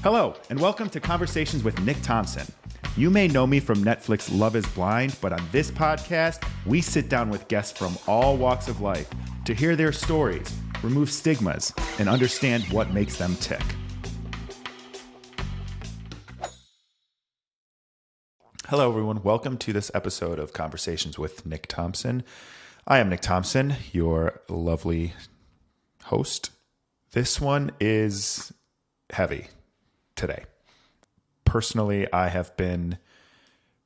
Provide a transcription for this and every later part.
Hello, and welcome to Conversations with Nick Thompson. You may know me from Netflix Love is Blind, but on this podcast, we sit down with guests from all walks of life to hear their stories, remove stigmas, and understand what makes them tick. Hello, everyone. Welcome to this episode of Conversations with Nick Thompson. I am Nick Thompson, your lovely host. This one is heavy today. Personally, I have been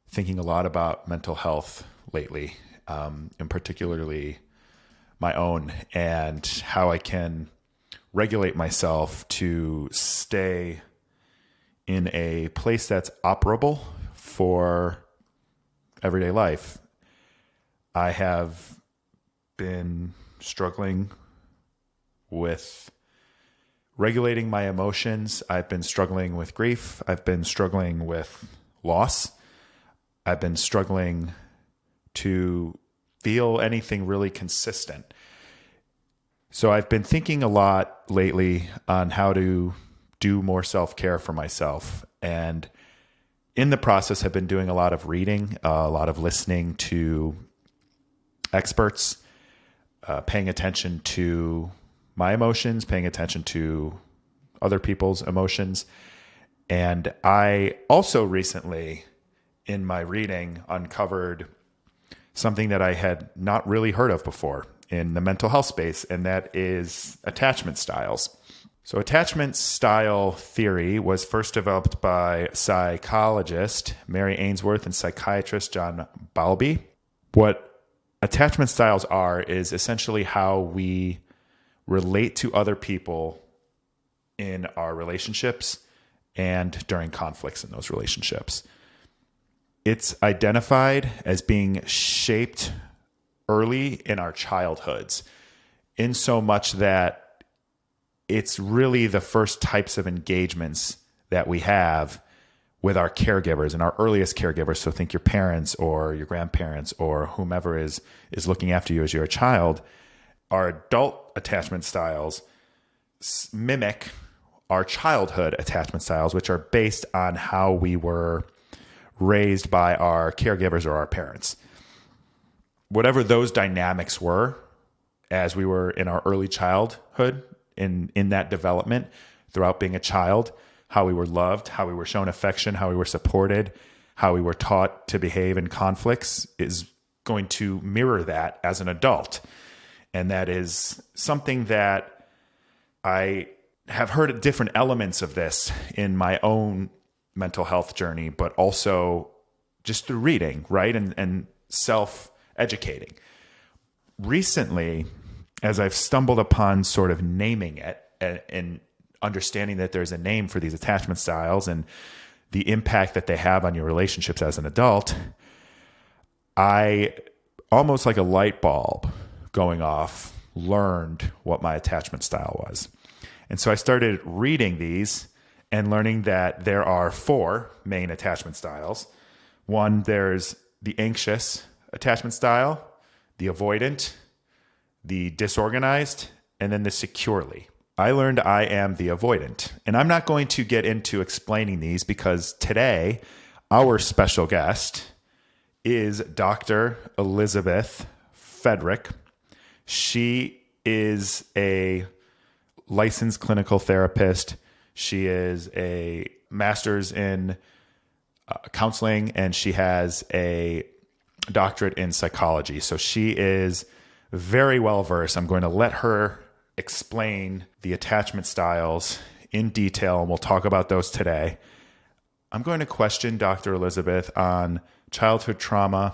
thinking a lot about mental health lately, and particularly my own, and how I can regulate myself to stay in a place that's operable for everyday life. I have been struggling with regulating my emotions. I've been struggling with grief. I've been struggling with loss. I've been struggling to feel anything really consistent. So I've been thinking a lot lately on how to do more self-care for myself. And in the process, I've been doing a lot of reading, a lot of listening to experts, paying attention to my emotions, paying attention to other people's emotions. And I also recently, in my reading, uncovered something that I had not really heard of before in the mental health space, and that is attachment styles. So attachment style theory was first developed by psychologist Mary Ainsworth and psychiatrist John Bowlby. What attachment styles are is essentially how we relate to other people in our relationships and during conflicts in those relationships. It's identified as being shaped early in our childhoods, in so much that it's really the first types of engagements that we have with our caregivers and our earliest caregivers. So think your parents or your grandparents or whomever is looking after you as you're a child. Our adult attachment styles mimic our childhood attachment styles, which are based on how we were raised by our caregivers or our parents. Whatever those dynamics were as we were in our early childhood, in that development, throughout being a child, how we were loved, how we were shown affection, how we were supported, how we were taught to behave in conflicts, is going to mirror that as an adult. And that is something that I have heard different elements of this in my own mental health journey, but also just through reading, right? And self-educating. Recently, as I've stumbled upon sort of naming it and understanding that there's a name for these attachment styles and the impact that they have on your relationships as an adult, I, almost like a light bulb going off, learned what my attachment style was. And so I started reading these and learning that there are 4 main attachment styles. One, there's the anxious attachment style, the avoidant, the disorganized, and then the securely. I learned I am the avoidant. And I'm not going to get into explaining these because today our special guest is Dr. Elizabeth Fedrick. She is a licensed clinical therapist. She is a master's in counseling, and she has a doctorate in psychology. So she is very well versed. I'm going to let her explain the attachment styles in detail, and we'll talk about those today. I'm going to question Dr. Elizabeth on childhood trauma,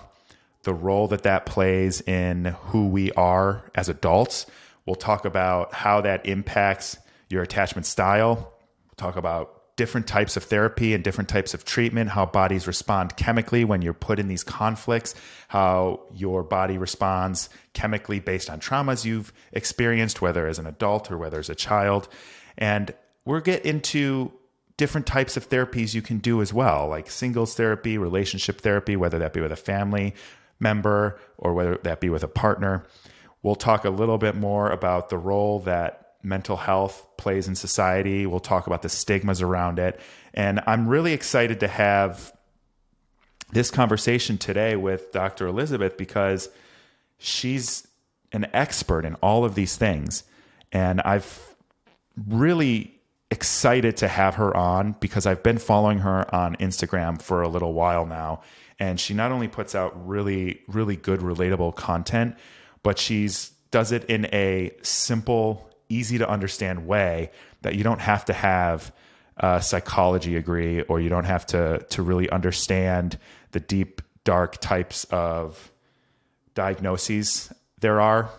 the role that plays in who we are as adults. We'll talk about how that impacts your attachment style. We'll talk about different types of therapy and different types of treatment, how bodies respond chemically when you're put in these conflicts, how your body responds chemically based on traumas you've experienced, whether as an adult or whether as a child. And we'll get into different types of therapies you can do as well, like singles therapy, relationship therapy, whether that be with a family member or whether that be with a partner. We'll talk a little bit more about the role that mental health plays in society. We'll talk about the stigmas around it. And I'm really excited to have this conversation today with Dr. Elizabeth because she's an expert in all of these things. And I've really excited to have her on because I've been following her on Instagram for a little while now. And she not only puts out really, really good, relatable content, but does it in a simple, easy to understand way that you don't have to have a psychology degree, or you don't have to really understand the deep, dark types of diagnoses there are.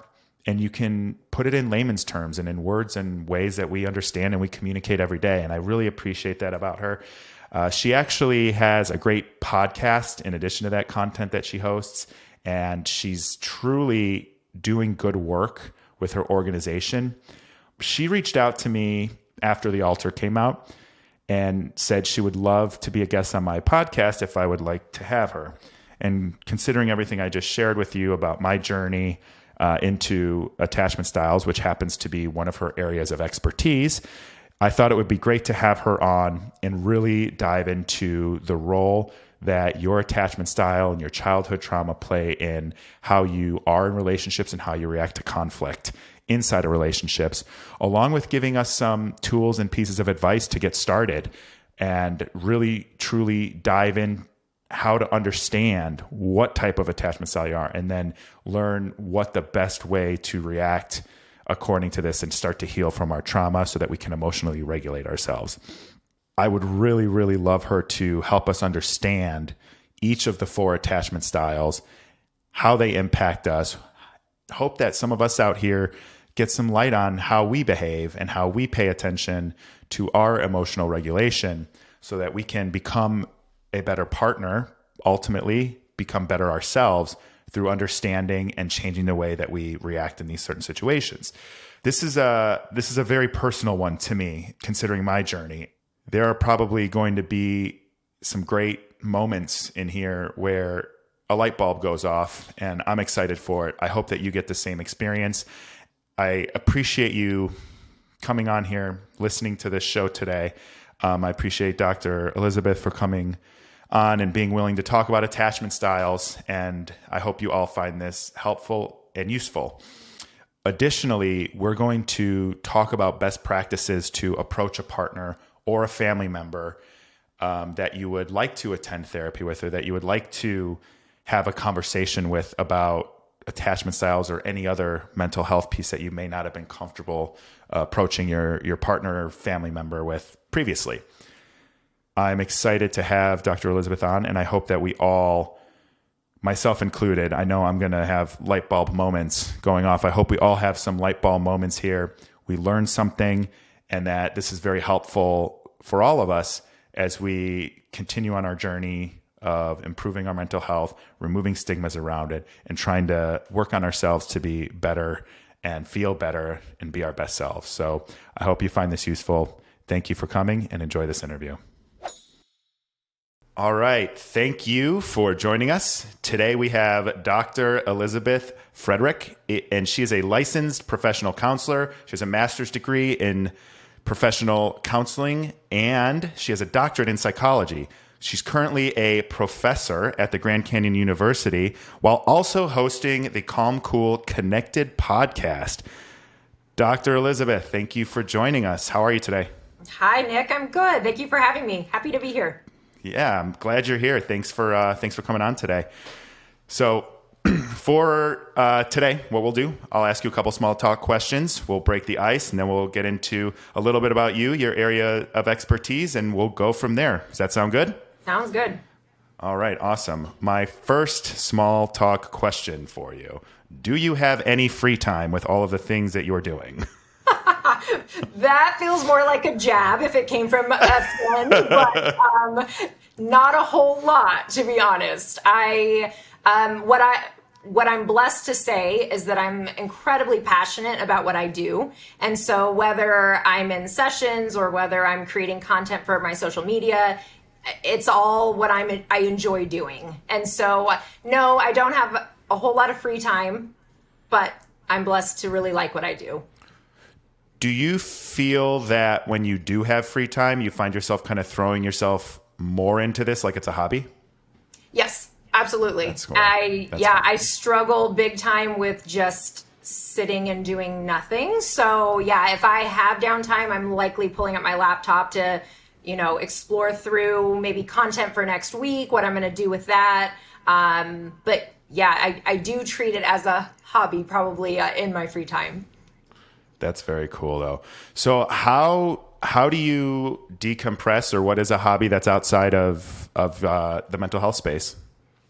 And you can put it in layman's terms and in words and ways that we understand and we communicate every day. And I really appreciate that about her. She actually has a great podcast in addition to that content that she hosts. And she's truly doing good work with her organization. She reached out to me after The Altar came out and said she would love to be a guest on my podcast if I would like to have her. And considering everything I just shared with you about my journey into attachment styles, which happens to be one of her areas of expertise, I thought it would be great to have her on and really dive into the role that your attachment style and your childhood trauma play in how you are in relationships and how you react to conflict inside of relationships, along with giving us some tools and pieces of advice to get started and really, truly dive in how to understand what type of attachment style you are, and then learn what the best way to react according to this and start to heal from our trauma so that we can emotionally regulate ourselves. I would really, really love her to help us understand each of the 4 attachment styles, how they impact us. Hope that some of us out here get some light on how we behave and how we pay attention to our emotional regulation so that we can become a better partner, ultimately become better ourselves through understanding and changing the way that we react in these certain situations. This is a very personal one to me, considering my journey. There are probably going to be some great moments in here where a light bulb goes off, and I'm excited for it. I hope that you get the same experience. I appreciate you coming on here, listening to this show today. I appreciate Dr. Elizabeth for coming on and being willing to talk about attachment styles, and I hope you all find this helpful and useful. Additionally, we're going to talk about best practices to approach a partner or a family member that you would like to attend therapy with, or that you would like to have a conversation with about attachment styles or any other mental health piece that you may not have been comfortable approaching your partner or family member with previously. I'm excited to have Dr. Elizabeth on, and I hope that we all, myself included, I know I'm going to have light bulb moments going off. I hope we all have some light bulb moments here. We learn something, and that this is very helpful for all of us as we continue on our journey of improving our mental health, removing stigmas around it, and trying to work on ourselves to be better and feel better and be our best selves. So I hope you find this useful. Thank you for coming, and enjoy this interview. All right. Thank you for joining us. Today we have Dr. Elizabeth Fedrick, and she is a licensed professional counselor. She has a master's degree in professional counseling, and she has a doctorate in psychology. She's currently a professor at the Grand Canyon University while also hosting the Calm Cool Connected podcast. Dr. Elizabeth, thank you for joining us. How are you today? Hi, Nick. I'm good. Thank you for having me. Happy to be here. Yeah, I'm glad you're here. Thanks for coming on today. So for today, what we'll do, I'll ask you a couple small talk questions. We'll break the ice, and then we'll get into a little bit about you, your area of expertise, and we'll go from there. Does that sound good? Sounds good. All right, awesome. My first small talk question for you. Do you have any free time with all of the things that you're doing? That feels more like a jab if it came from a friend, but not a whole lot, to be honest. What I'm blessed to say is that I'm incredibly passionate about what I do. And so whether I'm in sessions or whether I'm creating content for my social media, it's all what I enjoy doing. And so, no, I don't have a whole lot of free time, but I'm blessed to really like what I do. Do you feel that when you do have free time, you find yourself kind of throwing yourself more into this like it's a hobby? Yes, absolutely. That's cool. I struggle big time with just sitting and doing nothing. So yeah, if I have downtime, I'm likely pulling up my laptop to, explore through maybe content for next week, what I'm going to do with that. But yeah, I do treat it as a hobby probably in my free time. That's very cool, though. So how do you decompress, or what is a hobby that's outside of the mental health space?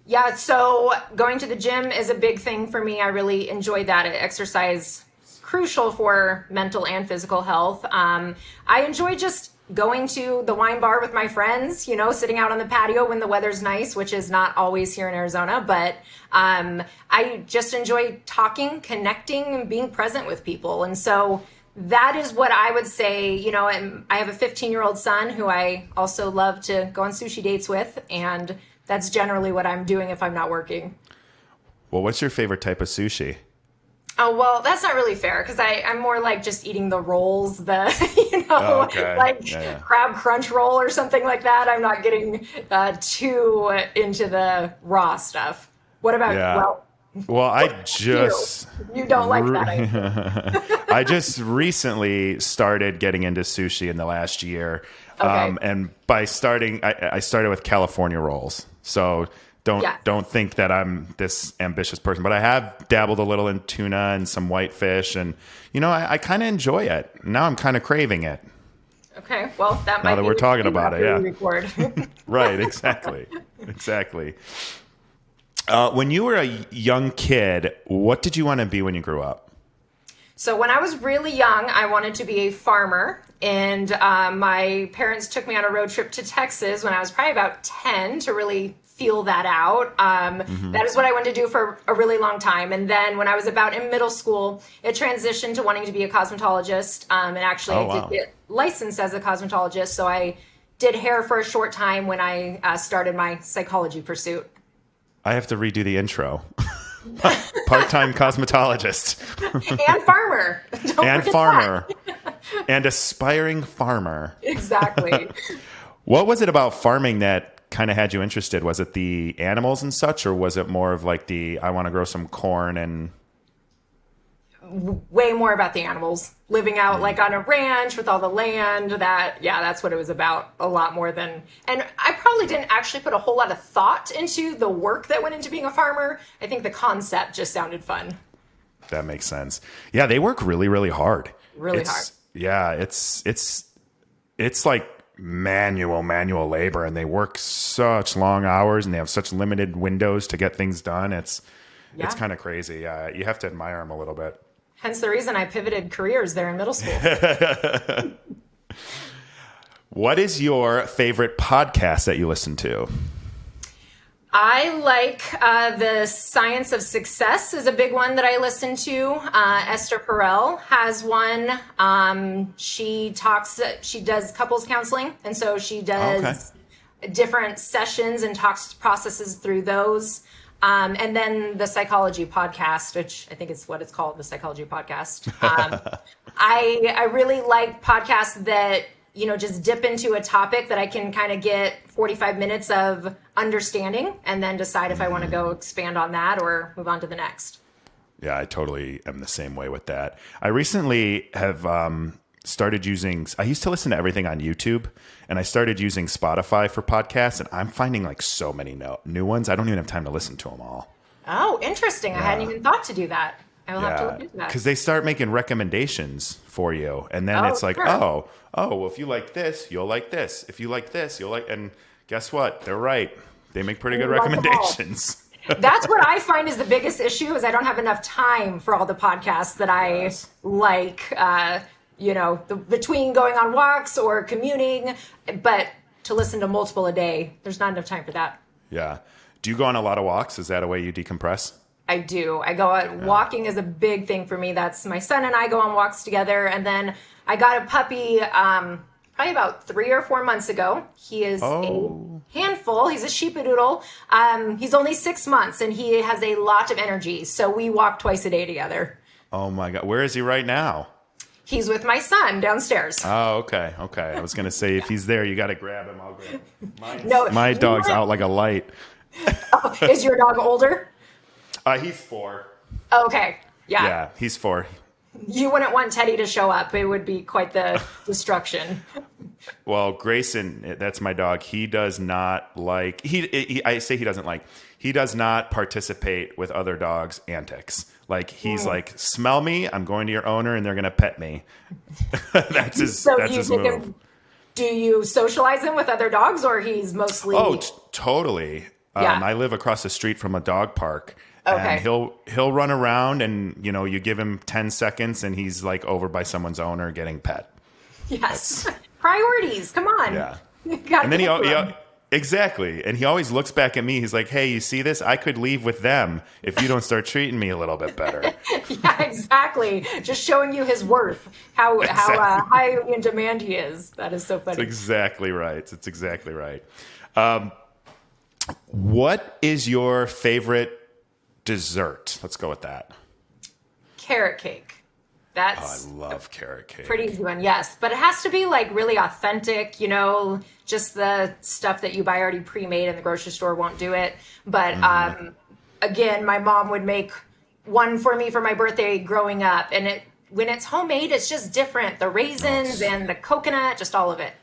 Yeah, so going to the gym is a big thing for me. I really enjoy that. Exercise is crucial for mental and physical health. I enjoy just going to the wine bar with my friends, sitting out on the patio when the weather's nice, which is not always here in Arizona. But I just enjoy talking, connecting, and being present with people. And so that is what I would say, and I have a 15-year-old son who I also love to go on sushi dates with. And that's generally what I'm doing if I'm not working. Well, what's your favorite type of sushi? Oh, well, that's not really fair because I'm more like just eating the rolls, crab crunch roll or something like that. I'm not getting too into the raw stuff. What about you? Well, I just... You don't like that. I just recently started getting into sushi in the last year. Okay. And by starting, I started with California rolls. So don't think that I'm this ambitious person, but I have dabbled a little in tuna and some whitefish, and I kind of enjoy it. Now I'm kind of craving it. Okay, well, that might now that be we're talking about it, yeah. Record. Right, exactly. When you were a young kid, what did you want to be when you grew up? So when I was really young, I wanted to be a farmer, and my parents took me on a road trip to Texas when I was probably about 10 to really feel that out. That is what I wanted to do for a really long time. And then when I was about in middle school, it transitioned to wanting to be a cosmetologist. And actually, I did get licensed as a cosmetologist. So I did hair for a short time when I started my psychology pursuit. I have to redo the intro. Part-time cosmetologist. And farmer. And farmer. And aspiring farmer. Exactly. What was it about farming that kind of had you interested? Was it the animals and such, or was it more of like I want to grow some corn and... Way more about the animals. Living out like on a ranch with all the land. That's what it was about. A lot more than... And I probably didn't actually put a whole lot of thought into the work that went into being a farmer. I think the concept just sounded fun. That makes sense. Yeah, they work really, really hard. Really hard. Yeah, it's like manual labor, and they work such long hours, and they have such limited windows to get things done. It's kind of crazy. You have to admire them a little bit. Hence the reason I pivoted careers there in middle school. What is your favorite podcast that you listen to? I like The Science of Success is a big one that I listen to. Esther Perel has one. She does couples counseling. And so she does different sessions and talks processes through those. And then the Psychology Podcast, which I think is what it's called, the Psychology Podcast. I really like podcasts that, just dip into a topic that I can kind of get 45 minutes of understanding and then decide if I want to go expand on that or move on to the next. Yeah, I totally am the same way with that. I recently have started using, I used to listen to everything on YouTube, and I started using Spotify for podcasts, and I'm finding like so many new ones. I don't even have time to listen to them all. Oh, interesting. Yeah. I hadn't even thought to do that. I will have to look into that. Because they start making recommendations for you, and then it's like, well, if you like this, you'll like this. If you like this, you'll like, and guess what? They're right. They make pretty good recommendations. That's what I find is the biggest issue is I don't have enough time for all the podcasts that I like, between going on walks or commuting, but to listen to multiple a day, there's not enough time for that. Yeah. Do you go on a lot of walks? Is that a way you decompress? I do. I go out. Walking is a big thing for me. That's my son and I go on walks together. And then I got a puppy probably about 3 or 4 months ago. He is a handful. He's a sheepadoodle. He's only 6 months and he has a lot of energy. So we walk twice a day together. Oh my God. Where is he right now? He's with my son downstairs. Oh, okay. Okay. I was going to say, if he's there, you got to grab him. I'll grab him. No, My dog's out like a light. Oh, is your dog older? He's 4. Okay. Yeah. Yeah, he's 4. You wouldn't want Teddy to show up. It would be quite the destruction. Well, Grayson, that's my dog. He does not like, he does not participate with other dogs' antics. Like, he's like, smell me, I'm going to your owner, and they're going to pet me. That's his move. Do you socialize him with other dogs, or he's mostly... Oh, totally. Yeah. I live across the street from a dog park. Okay. And he'll run around, and you give him 10 seconds and he's like over by someone's owner getting pet. Yes. Priorities. Come on. Yeah. And then exactly. And he always looks back at me. He's like, "Hey, you see this? I could leave with them if you don't start treating me a little bit better." Yeah, exactly. Just showing you his worth, how high in demand he is. That is so funny. It's exactly right. It's exactly right. What is your favorite dessert? Let's go with that. Carrot cake. That's I love carrot cake. pretty easy one, yes. But it has to be like really authentic, just the stuff that you buy already pre-made in the grocery store won't do it. But again, my mom would make one for me for my birthday growing up. And when it's homemade, it's just different. The raisins and the coconut, just all of it.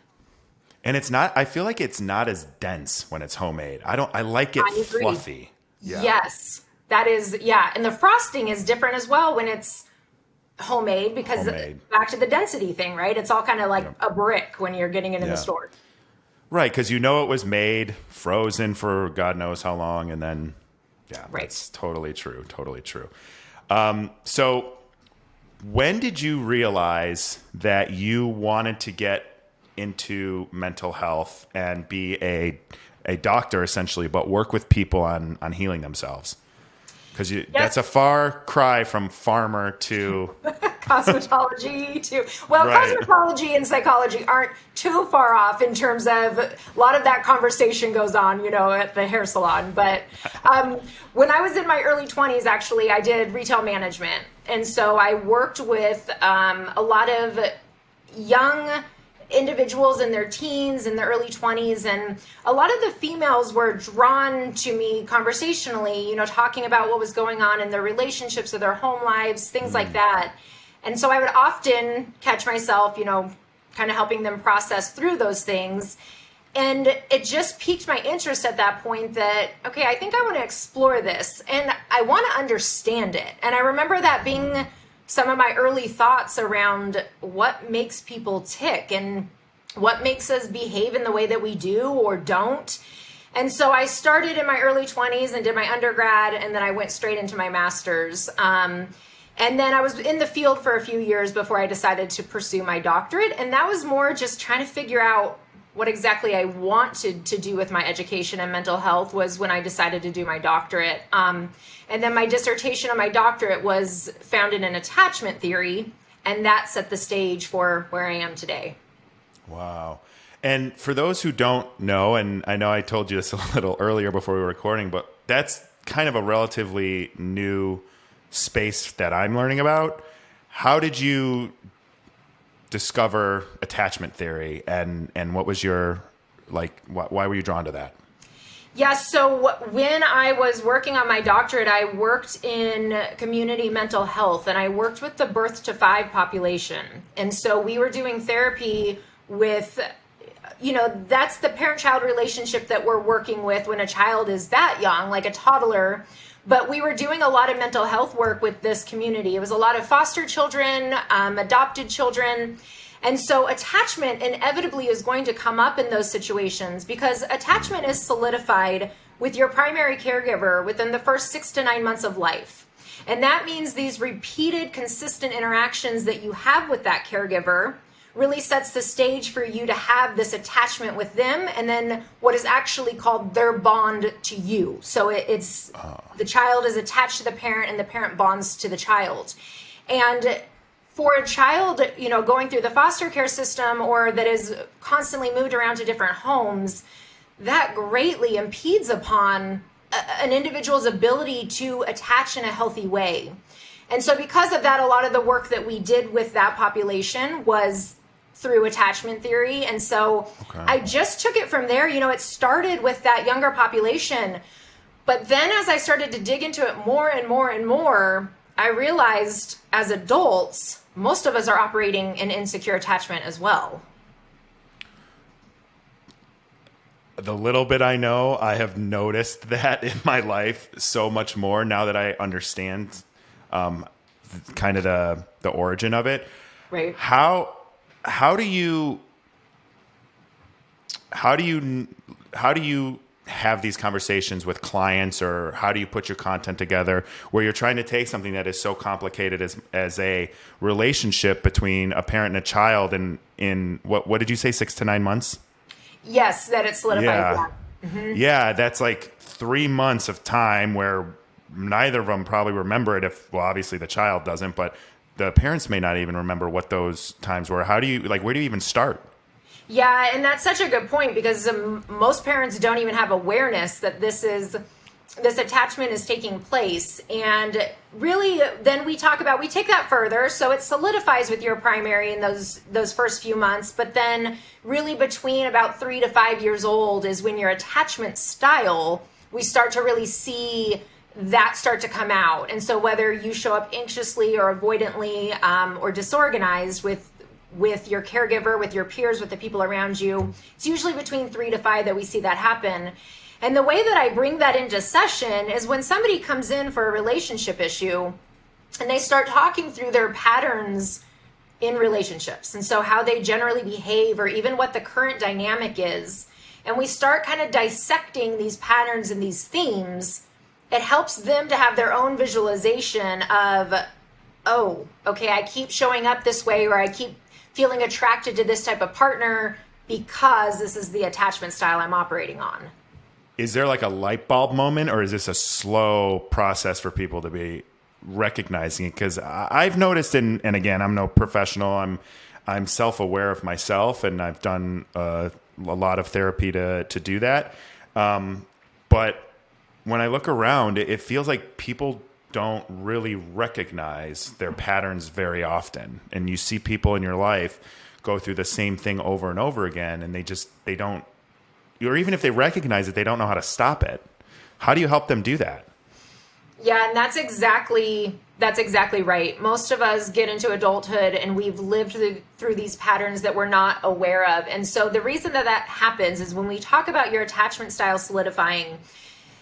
And I feel like it's not as dense when it's homemade. I like it fluffy. Yeah. Yes, that is, yeah. And the frosting is different as well when it's homemade, because back to the density thing, right? It's all kind of like a brick when you're getting it in the store. Right, because it was made, frozen for God knows how long, and then, that's totally true, totally true. So when did you realize that you wanted to get into mental health and be a doctor, essentially, but work with people on healing themselves? Because that's a far cry from farmer to cosmetology to cosmetology and psychology aren't too far off in terms of a lot of that conversation goes on, at the hair salon. But when I was in my early 20s, actually, I did retail management. And so I worked with a lot of young individuals in their teens and the early 20s, and a lot of the females were drawn to me conversationally, talking about what was going on in their relationships or their home lives, things like that. And so I would often catch myself, kind of helping them process through those things. And it just piqued my interest at that point that, okay, I think I want to explore this and I want to understand it. And I remember that being some of my early thoughts around what makes people tick and what makes us behave in the way that we do or don't. And so I started in my early 20s and did my undergrad, and then I went straight into my master's. And then I was in the field for a few years before I decided to pursue my doctorate. And that was more just trying to figure out what exactly I wanted to do with my education and mental health was when I decided to do my doctorate. And then my dissertation on my doctorate was founded in attachment theory, and that set the stage for where I am today. Wow. And for those who don't know, and I know I told you this a little earlier before we were recording, but that's kind of a relatively new space that I'm learning about. How did you discover attachment theory, and what was your, why were you drawn to that? Yeah, so when I was working on my doctorate, I worked in community mental health, and I worked with the birth to 5 population. And so we were doing therapy with, that's the parent-child relationship that we're working with when a child is that young, like a toddler. But we were doing a lot of mental health work with this community. It was a lot of foster children, adopted children. And so attachment inevitably is going to come up in those situations because attachment is solidified with your primary caregiver within the first 6 to 9 months of life. And that means these repeated, consistent interactions that you have with that caregiver really sets the stage for you to have this attachment with them, and then what is actually called their bond to you. So it's the child is attached to the parent and the parent bonds to the child. And for a child, going through the foster care system or that is constantly moved around to different homes, that greatly impedes upon an individual's ability to attach in a healthy way. And so because of that, a lot of the work that we did with that population was through attachment theory. And so I just took it from there. It started with that younger population. But then as I started to dig into it more and more and more, I realized as adults, most of us are operating in insecure attachment as well. The little bit I know, I have noticed that in my life so much more now that I understand kind of the origin of it. Right. How do you have these conversations with clients, or how do you put your content together where you're trying to take something that is so complicated as a relationship between a parent and a child, and in what did you say, 6 to 9 months? Yes, that it solidifies. Yeah. Mm-hmm. Yeah, that's like 3 months of time where neither of them probably remember it. Obviously the child doesn't, but the parents may not even remember what those times were. Where do you even start? Yeah, and that's such a good point, because most parents don't even have awareness that this attachment is taking place. And really, then we take that further. So it solidifies with your primary in those first few months. But then really between about 3 to 5 years old is when your attachment style, we start to really see that start to come out. And so whether you show up anxiously or avoidantly or disorganized with your caregiver, with your peers, with the people around you, it's usually between 3 to 5 that we see that happen. And the way that I bring that into session is when somebody comes in for a relationship issue and they start talking through their patterns in relationships. And so how they generally behave, or even what the current dynamic is. And we start kind of dissecting these patterns and these themes. It helps them to have their own visualization of, oh, okay, I keep showing up this way, or I keep feeling attracted to this type of partner because this is the attachment style I'm operating on. Is there like a light bulb moment, or is this a slow process for people to be recognizing it? Because I've noticed, and again, I'm no professional. I'm self-aware of myself, and I've done a lot of therapy to do that. But when I look around, it feels like people don't really recognize their patterns very often. And you see people in your life go through the same thing over and over again, and they don't, or even if they recognize it, they don't know how to stop it. How do you help them do that? Yeah, and that's exactly right. Most of us get into adulthood and we've lived through these patterns that we're not aware of. And so the reason that happens is when we talk about your attachment style solidifying,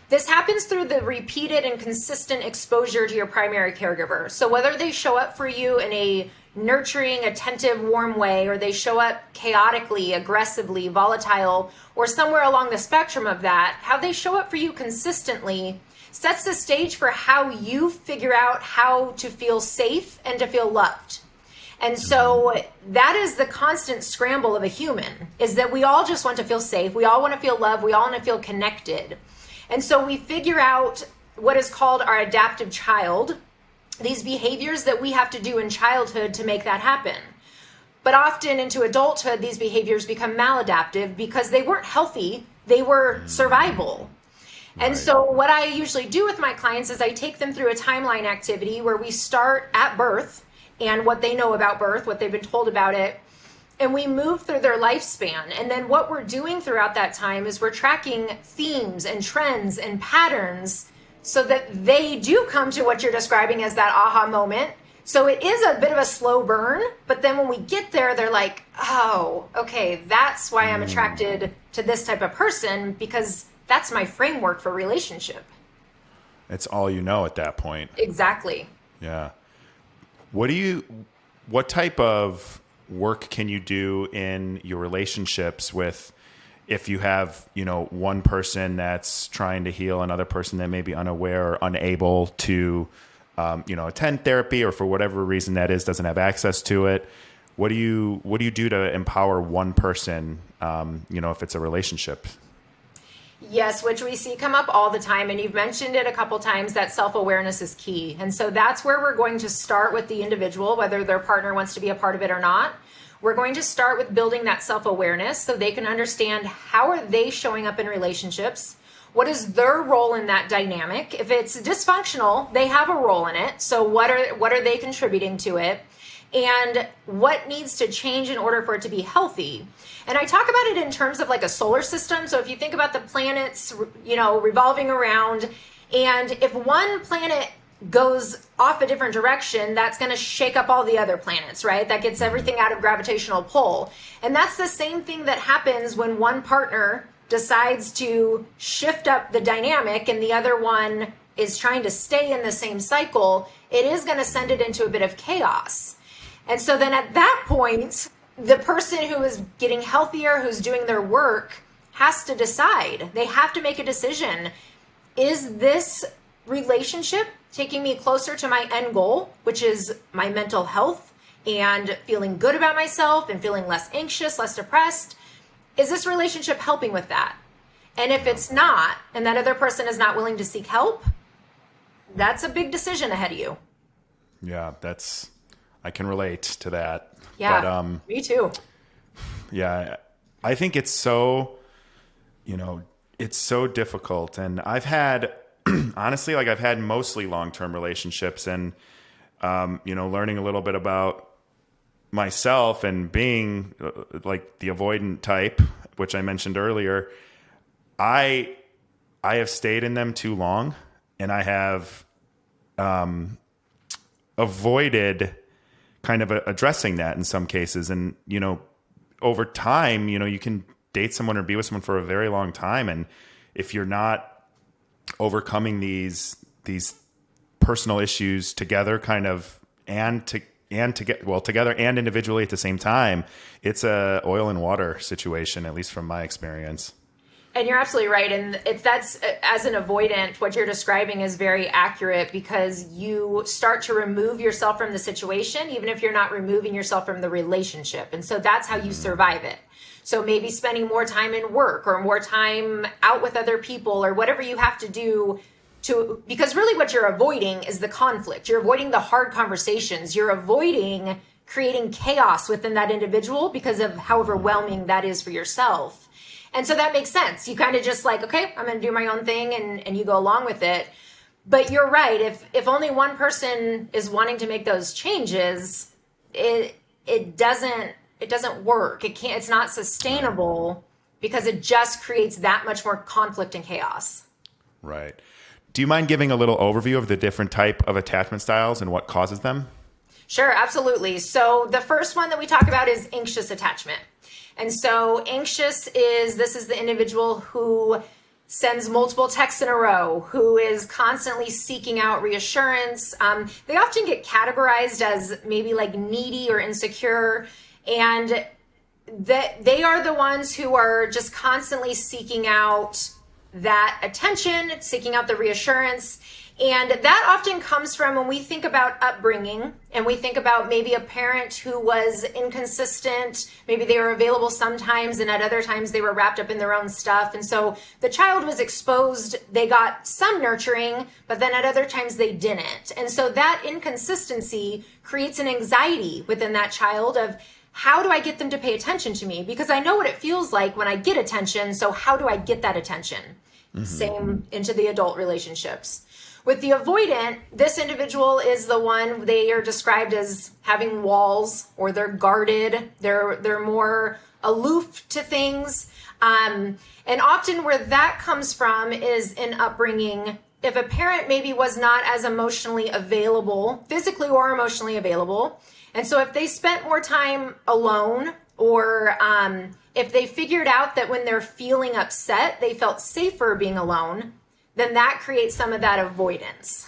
this happens through the repeated and consistent exposure to your primary caregiver. So whether they show up for you in a nurturing, attentive, warm way, or they show up chaotically, aggressively, volatile, or somewhere along the spectrum of that, how they show up for you consistently sets the stage for how you figure out how to feel safe and to feel loved. And so that is the constant scramble of a human, is that we all just want to feel safe. We all want to feel loved. We all want to feel connected. And so we figure out what is called our adaptive child, these behaviors that we have to do in childhood to make that happen. But often into adulthood, these behaviors become maladaptive because they weren't healthy. They were survival. And so what I usually do with my clients is I take them through a timeline activity where we start at birth and what they know about birth, what they've been told about it, and we move through their lifespan. And then what we're doing throughout that time is we're tracking themes and trends and patterns so that they do come to what you're describing as that aha moment. So it is a bit of a slow burn, but then when we get there, they're like, oh, okay, that's why I'm attracted to this type of person, because that's my framework for relationship. It's all you know at that point. Exactly. Yeah. What type of work can you do in your relationships with, if you have, one person that's trying to heal, another person that may be unaware or unable to, attend therapy, or for whatever reason that is, doesn't have access to it? What do you do to empower one person, if it's a relationship? Yes, which we see come up all the time. And you've mentioned it a couple times, that self-awareness is key. And so that's where we're going to start with the individual, whether their partner wants to be a part of it or not. We're going to start with building that self-awareness so they can understand how are they showing up in relationships, What is their role in that dynamic? If it's dysfunctional, they have a role in it. So what are they contributing to it? And what needs to change in order for it to be healthy? And I talk about it in terms of like a solar system. So if you think about the planets, revolving around, and if one planet goes off a different direction, that's going to shake up all the other planets, right? That gets everything out of gravitational pull. And that's the same thing that happens when one partner decides to shift up the dynamic and the other one is trying to stay in the same cycle. It is going to send it into a bit of chaos. And so then at that point, the person who is getting healthier, who's doing their work, has to decide. They have to make a decision. Is this relationship taking me closer to my end goal, which is my mental health and feeling good about myself and feeling less anxious, less depressed? Is this relationship helping with that? And if it's not, and that other person is not willing to seek help, that's a big decision ahead of you. Yeah, I can relate to that. Yeah, but, me too. Yeah, I think it's so, it's so difficult. And I've had, honestly, I've had mostly long-term relationships, and, learning a little bit about myself and being like the avoidant type, which I mentioned earlier, I have stayed in them too long, and I have avoided kind of addressing that in some cases. And, over time, you can date someone or be with someone for a very long time. And if you're not overcoming these personal issues together together and individually at the same time, it's a oil and water situation, at least from my experience. And you're absolutely right. And that's as an avoidant, what you're describing is very accurate, because you start to remove yourself from the situation, even if you're not removing yourself from the relationship. And so that's how you survive it. So maybe spending more time in work or more time out with other people or whatever you have to do because really what you're avoiding is the conflict. You're avoiding the hard conversations. You're avoiding creating chaos within that individual because of how overwhelming that is for yourself. And so that makes sense. You kind of just like, okay, I'm going to do my own thing, and you go along with it. But you're right. If only one person is wanting to make those changes, it doesn't work. It's not sustainable, because it just creates that much more conflict and chaos. Right. Do you mind giving a little overview of the different type of attachment styles and what causes them? Sure, absolutely. So the first one that we talk about is anxious attachment. And so anxious is the individual who sends multiple texts in a row, who is constantly seeking out reassurance. They often get categorized as maybe like needy or insecure. And that they are the ones who are just constantly seeking out that attention, seeking out the reassurance. And that often comes from when we think about upbringing and we think about maybe a parent who was inconsistent. Maybe they were available sometimes and at other times they were wrapped up in their own stuff. And so the child was exposed, they got some nurturing, but then at other times they didn't. And so that inconsistency creates an anxiety within that child of, how do I get them to pay attention to me? Because I know what it feels like when I get attention. So how do I get that attention? Mm-hmm. Same into the adult relationships. With the avoidant, this individual is the one, they are described as having walls, or they're guarded. They're more aloof to things. And often where that comes from is in upbringing. If a parent maybe was not as emotionally available, physically or emotionally available, and so if they spent more time alone, or if they figured out that when they're feeling upset, they felt safer being alone, then that creates some of that avoidance.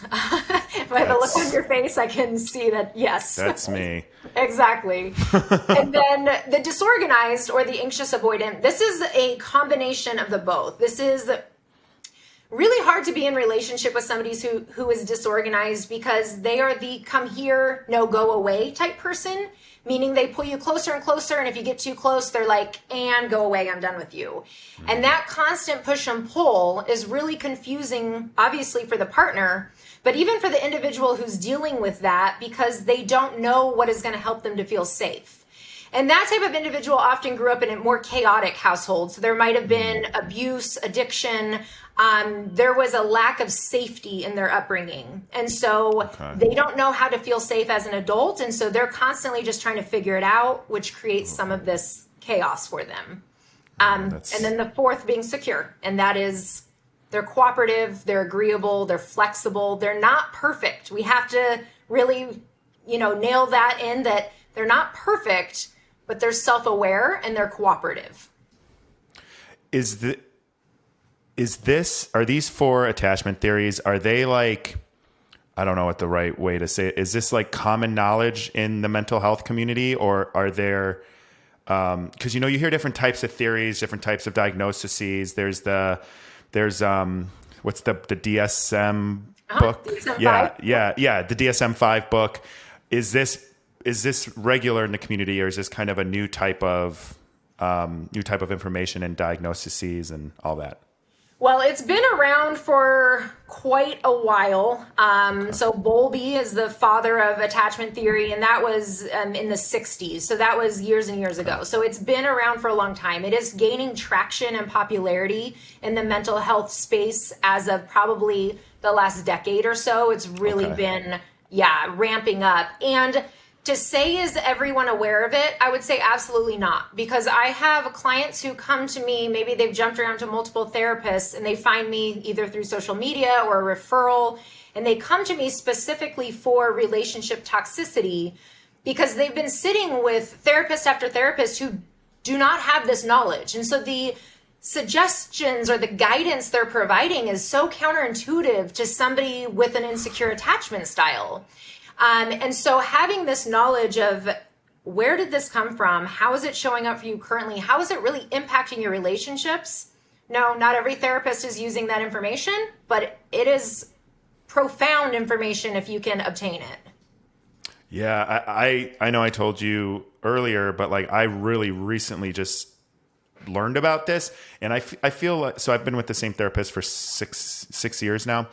By the look on your face, I can see that, yes. That's me. Exactly. And then the disorganized or the anxious avoidant, this is a combination of the both. This is really hard to be in relationship with somebody who is disorganized, because they are the come here, no go away type person, meaning they pull you closer and closer. And if you get too close, they're like, and go away, I'm done with you. Mm-hmm. And that constant push and pull is really confusing, obviously for the partner, but even for the individual who's dealing with that, because they don't know what is going to help them to feel safe. And that type of individual often grew up in a more chaotic household. So there might have been abuse, addiction. There was a lack of safety in their upbringing. And so they don't know how to feel safe as an adult. And so they're constantly just trying to figure it out, which creates some of this chaos for them. And then the fourth being secure. And that is, they're cooperative, they're agreeable, they're flexible, they're not perfect. We have to really, nail that in, that they're not perfect, but they're self-aware and they're cooperative. Are these four attachment theories, are they like, I don't know what the right way to say it, is this like common knowledge in the mental health community, or are there, because you hear different types of theories, different types of diagnoses. There's what's the DSM book? The DSM-5 book. Is this regular in the community, or is this kind of a new type of information and diagnoses and all that? Well, it's been around for quite a while. So Bowlby is the father of attachment theory, and that was in the 60s. So that was years and years ago. So it's been around for a long time. It is gaining traction and popularity in the mental health space as of probably the last decade or so. It's really been, ramping up. And to say, is everyone aware of it? I would say absolutely not, because I have clients who come to me, maybe they've jumped around to multiple therapists and they find me either through social media or a referral, and they come to me specifically for relationship toxicity because they've been sitting with therapist after therapist who do not have this knowledge. And so the suggestions or the guidance they're providing is so counterintuitive to somebody with an insecure attachment style. And so having this knowledge of where did this come from? How is it showing up for you currently? How is it really impacting your relationships? No, not every therapist is using that information, but it is profound information if you can obtain it. Yeah, I know I told you earlier, but like I really recently just learned about this, and I feel like, so I've been with the same therapist for six years now.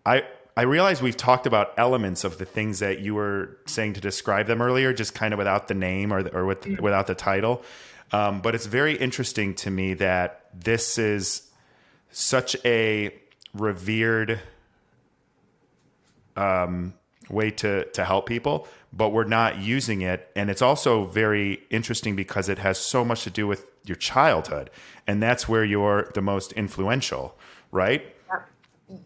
I realize we've talked about elements of the things that you were saying to describe them earlier, just kind of without the name without the title. But it's very interesting to me that this is such a revered way to help people, but we're not using it. And it's also very interesting because it has so much to do with your childhood. And that's where you're the most influential, right?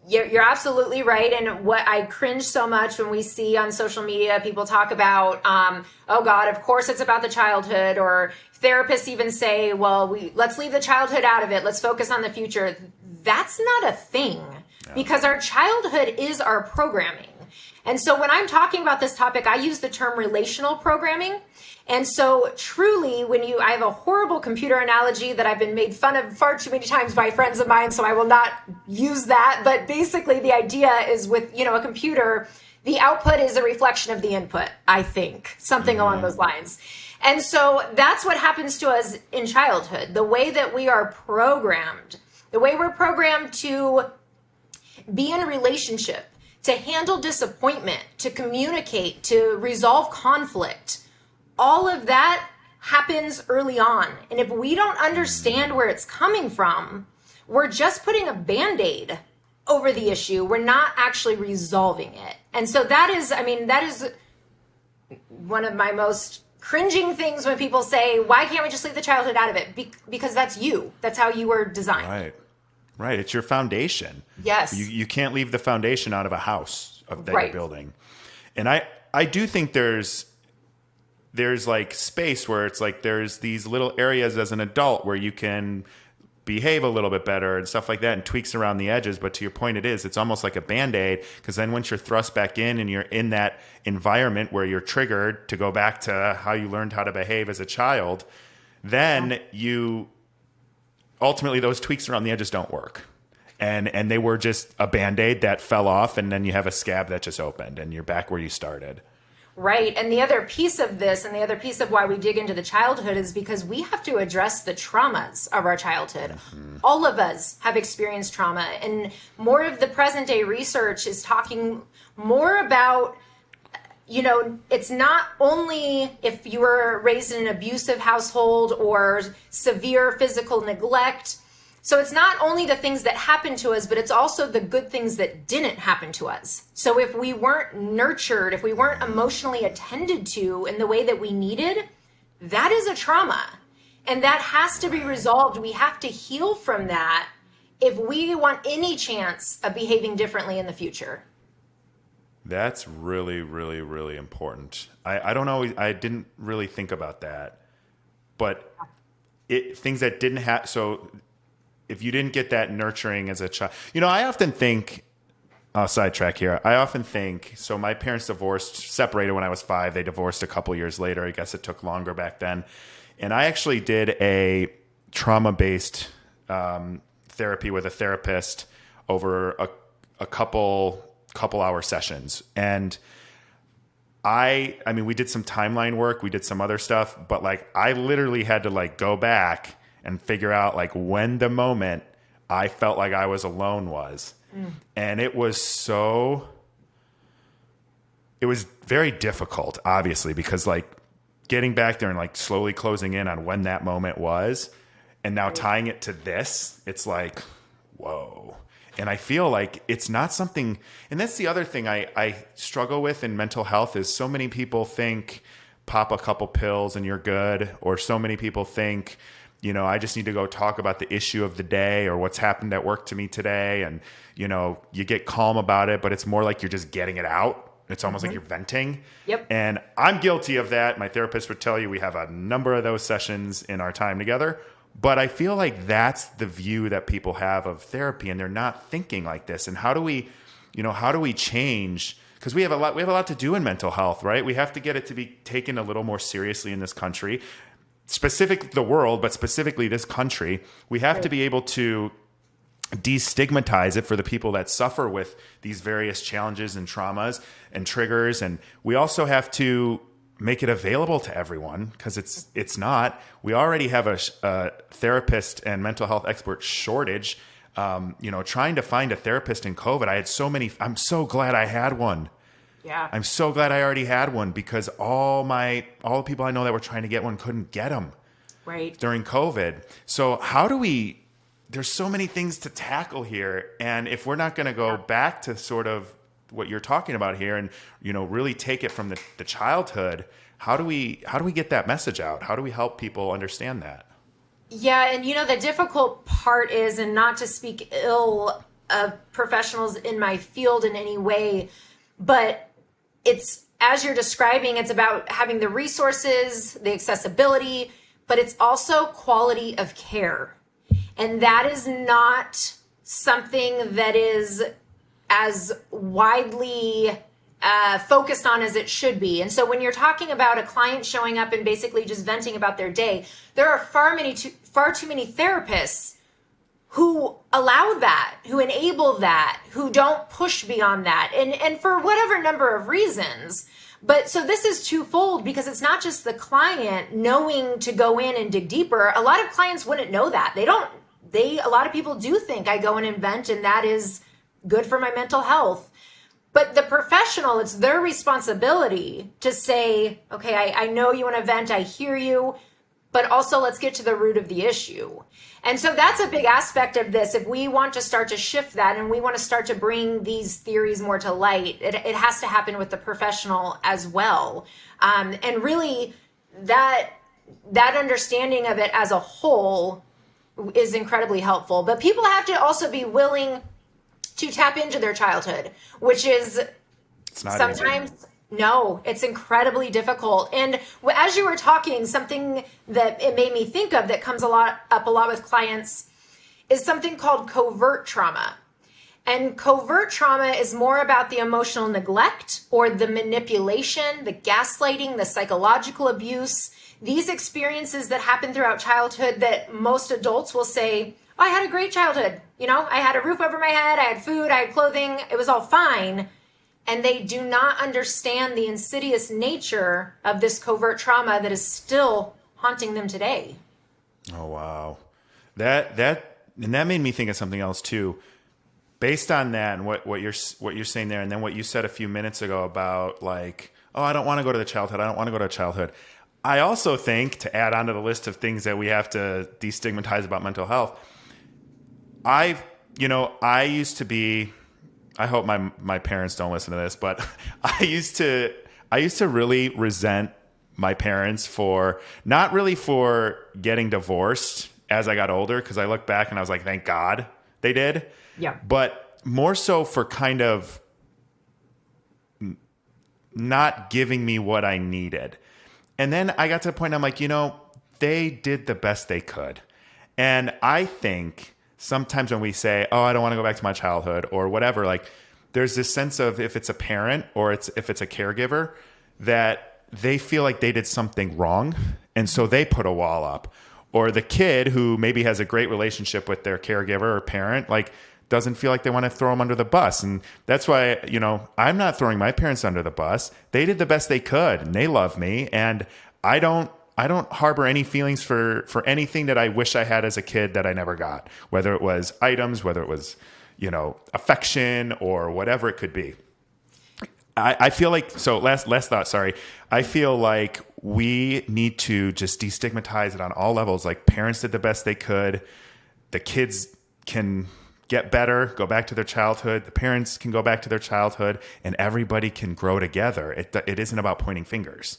You're absolutely right. And what I cringe so much when we see on social media, people talk about, oh God, of course it's about the childhood, or therapists even say, well, let's leave the childhood out of it. Let's focus on the future. That's not a thing, because our childhood is our programming. And so when I'm talking about this topic, I use the term relational programming. And so truly, I have a horrible computer analogy that I've been made fun of far too many times by friends of mine, so I will not use that. But basically the idea is with, a computer, the output is a reflection of the input, I think, something along those lines. And so that's what happens to us in childhood. The way that we are programmed, the way we're programmed to be in a relationship, to handle disappointment, to communicate, to resolve conflict, all of that happens early on. And if we don't understand where it's coming from, we're just putting a Band-Aid over the issue. We're not actually resolving it. And so that is one of my most cringing things when people say, why can't we just leave the childhood out of it? Because that's you. That's how you were designed. Right. It's your foundation. Yes. You can't leave the foundation out of a house that you're building. And I do think there's like space where it's like there's these little areas as an adult where you can behave a little bit better and stuff like that, and tweaks around the edges. But to your point, it's almost like a Band-Aid, because then once you're thrust back in and you're in that environment where you're triggered to go back to how you learned how to behave as a child, then you ultimately, those tweaks around the edges don't work. And they were just a Band-Aid that fell off, and then you have a scab that just opened and you're back where you started. Right. And the other piece of this, and the other piece of why we dig into the childhood, is because we have to address the traumas of our childhood. Mm-hmm. All of us have experienced trauma, and more of the present day research is talking more about it's not only if you were raised in an abusive household or severe physical neglect. So it's not only the things that happen to us, but it's also the good things that didn't happen to us. So if we weren't nurtured, if we weren't emotionally attended to in the way that we needed, that is a trauma. And that has to be resolved. We have to heal from that if we want any chance of behaving differently in the future. That's really, really, really important. I don't know. I didn't really think about that, but things that didn't happen. So if you didn't get that nurturing as a child, I often think, I'll sidetrack here. I often think, so my parents separated when I was 5. They divorced a couple years later. I guess it took longer back then. And I actually did a trauma-based therapy with a therapist over a couple hour sessions. And I mean, we did some timeline work, we did some other stuff, but I literally had to go back and figure out when the moment I felt like I was alone was. And it was very difficult, obviously, because getting back there and slowly closing in on when that moment was, and now tying it to this, it's whoa. And I feel like it's not something, and that's the other thing I struggle with in mental health is so many people think pop a couple pills and you're good, or so many people think, I just need to go talk about the issue of the day or what's happened at work to me today. And, you get calm about it, but it's more like you're just getting it out. It's almost like you're venting. Yep. And I'm guilty of that. My therapist would tell you we have a number of those sessions in our time together. But I feel like that's the view that people have of therapy, and they're not thinking like this. And how do we change? Because we have a lot to do in mental health, right? We have to get it to be taken a little more seriously in this country, specifically the world, but specifically this country. We have to be able to destigmatize it for the people that suffer with these various challenges and traumas and triggers. And we also have to make it available to everyone, because it's not. We already have a therapist and mental health expert shortage. Trying to find a therapist in COVID, I had so many. I'm so glad I had one. Yeah. I'm so glad I already had one, because all the people I know that were trying to get one couldn't get them right during COVID. So there's so many things to tackle here. And if we're not going to go back to sort of what you're talking about here and, really take it from the childhood, how do we get that message out? How do we help people understand that? Yeah. And, the difficult part is, and not to speak ill of professionals in my field in any way, but it's, as you're describing, it's about having the resources, the accessibility, but it's also quality of care. And that is not something that is as widely focused on as it should be. And so when you're talking about a client showing up and basically just venting about their day, there are far too many therapists who allow that, who enable that, who don't push beyond that, and for whatever number of reasons. But so this is twofold, because it's not just the client knowing to go in and dig deeper. A lot of clients wouldn't know that. A lot of people do think I go in and vent and that is good for my mental health. But the professional, it's their responsibility to say, okay, I know you want to vent, I hear you, but also let's get to the root of the issue. And so that's a big aspect of this. If we want to start to shift that and we want to start to bring these theories more to light, it has to happen with the professional as well. And really that understanding of it as a whole is incredibly helpful. But people have to also be willing to tap into their childhood, which is sometimes easy. No, it's incredibly difficult. And as you were talking, something that it made me think of that comes up a lot with clients is something called covert trauma. And covert trauma is more about the emotional neglect or the manipulation, the gaslighting, the psychological abuse, these experiences that happen throughout childhood that most adults will say, oh, I had a great childhood. I had a roof over my head, I had food, I had clothing, it was all fine. And they do not understand the insidious nature of this covert trauma that is still haunting them today. Oh, wow. That made me think of something else too. Based on that and what you're saying there, and then what you said a few minutes ago about oh, I don't want to go to the childhood. I don't want to go to childhood. I also think, to add on to the list of things that we have to destigmatize about mental health, I used to be, I hope my parents don't listen to this, but I used to really resent my parents for, not really for getting divorced as I got older, because I look back and I was like, thank God they did. Yeah. But more so for kind of not giving me what I needed. And then I got to the point, I'm like, they did the best they could. And I think sometimes when we say, oh, I don't want to go back to my childhood or whatever, like there's this sense of, if it's a parent or if it's a caregiver, that they feel like they did something wrong. And so they put a wall up. Or the kid who maybe has a great relationship with their caregiver or parent, like doesn't feel like they want to throw them under the bus. And that's why, I'm not throwing my parents under the bus. They did the best they could and they love me. And I don't harbor any feelings for anything that I wish I had as a kid that I never got, whether it was items, whether it was, affection or whatever it could be. I feel like, so last thought, sorry. I feel like we need to just destigmatize it on all levels. Like parents did the best they could. The kids can get better, go back to their childhood. The parents can go back to their childhood, and everybody can grow together. It isn't about pointing fingers.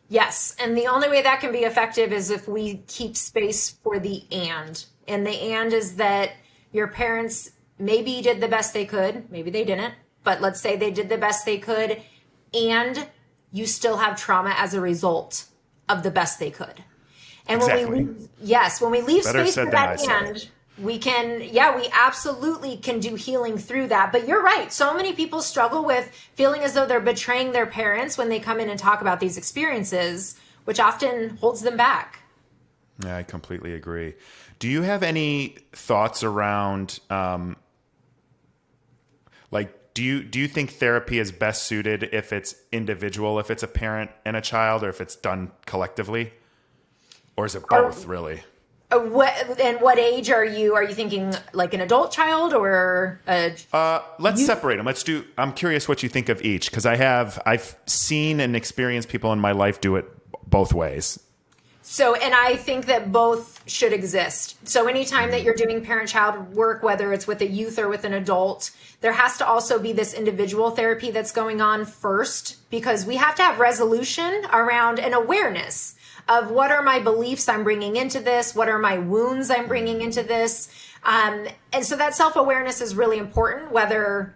Yes. And the only way that can be effective is if we keep space for the and. And the and is that your parents maybe did the best they could. Maybe they didn't. But let's say they did the best they could, and you still have trauma as a result of the best they could. And exactly. when we leave Better space said for than that I said. and, we absolutely can do healing through that. But you're right. So many people struggle with feeling as though they're betraying their parents when they come in and talk about these experiences, which often holds them back. Yeah, I completely agree. Do you have any thoughts around, do you think therapy is best suited if it's individual, if it's a parent and a child, or if it's done collectively? Or is it both, really? What age are you? Are you thinking like an adult child or let's separate them. I'm curious what you think of each, because I've seen and experienced people in my life do it both ways. So, and I think that both should exist. So anytime that you're doing parent-child work, whether it's with a youth or with an adult, there has to also be this individual therapy that's going on first, because we have to have resolution around an awareness of what are my beliefs I'm bringing into this, what are my wounds I'm bringing into this. And so that self-awareness is really important, whether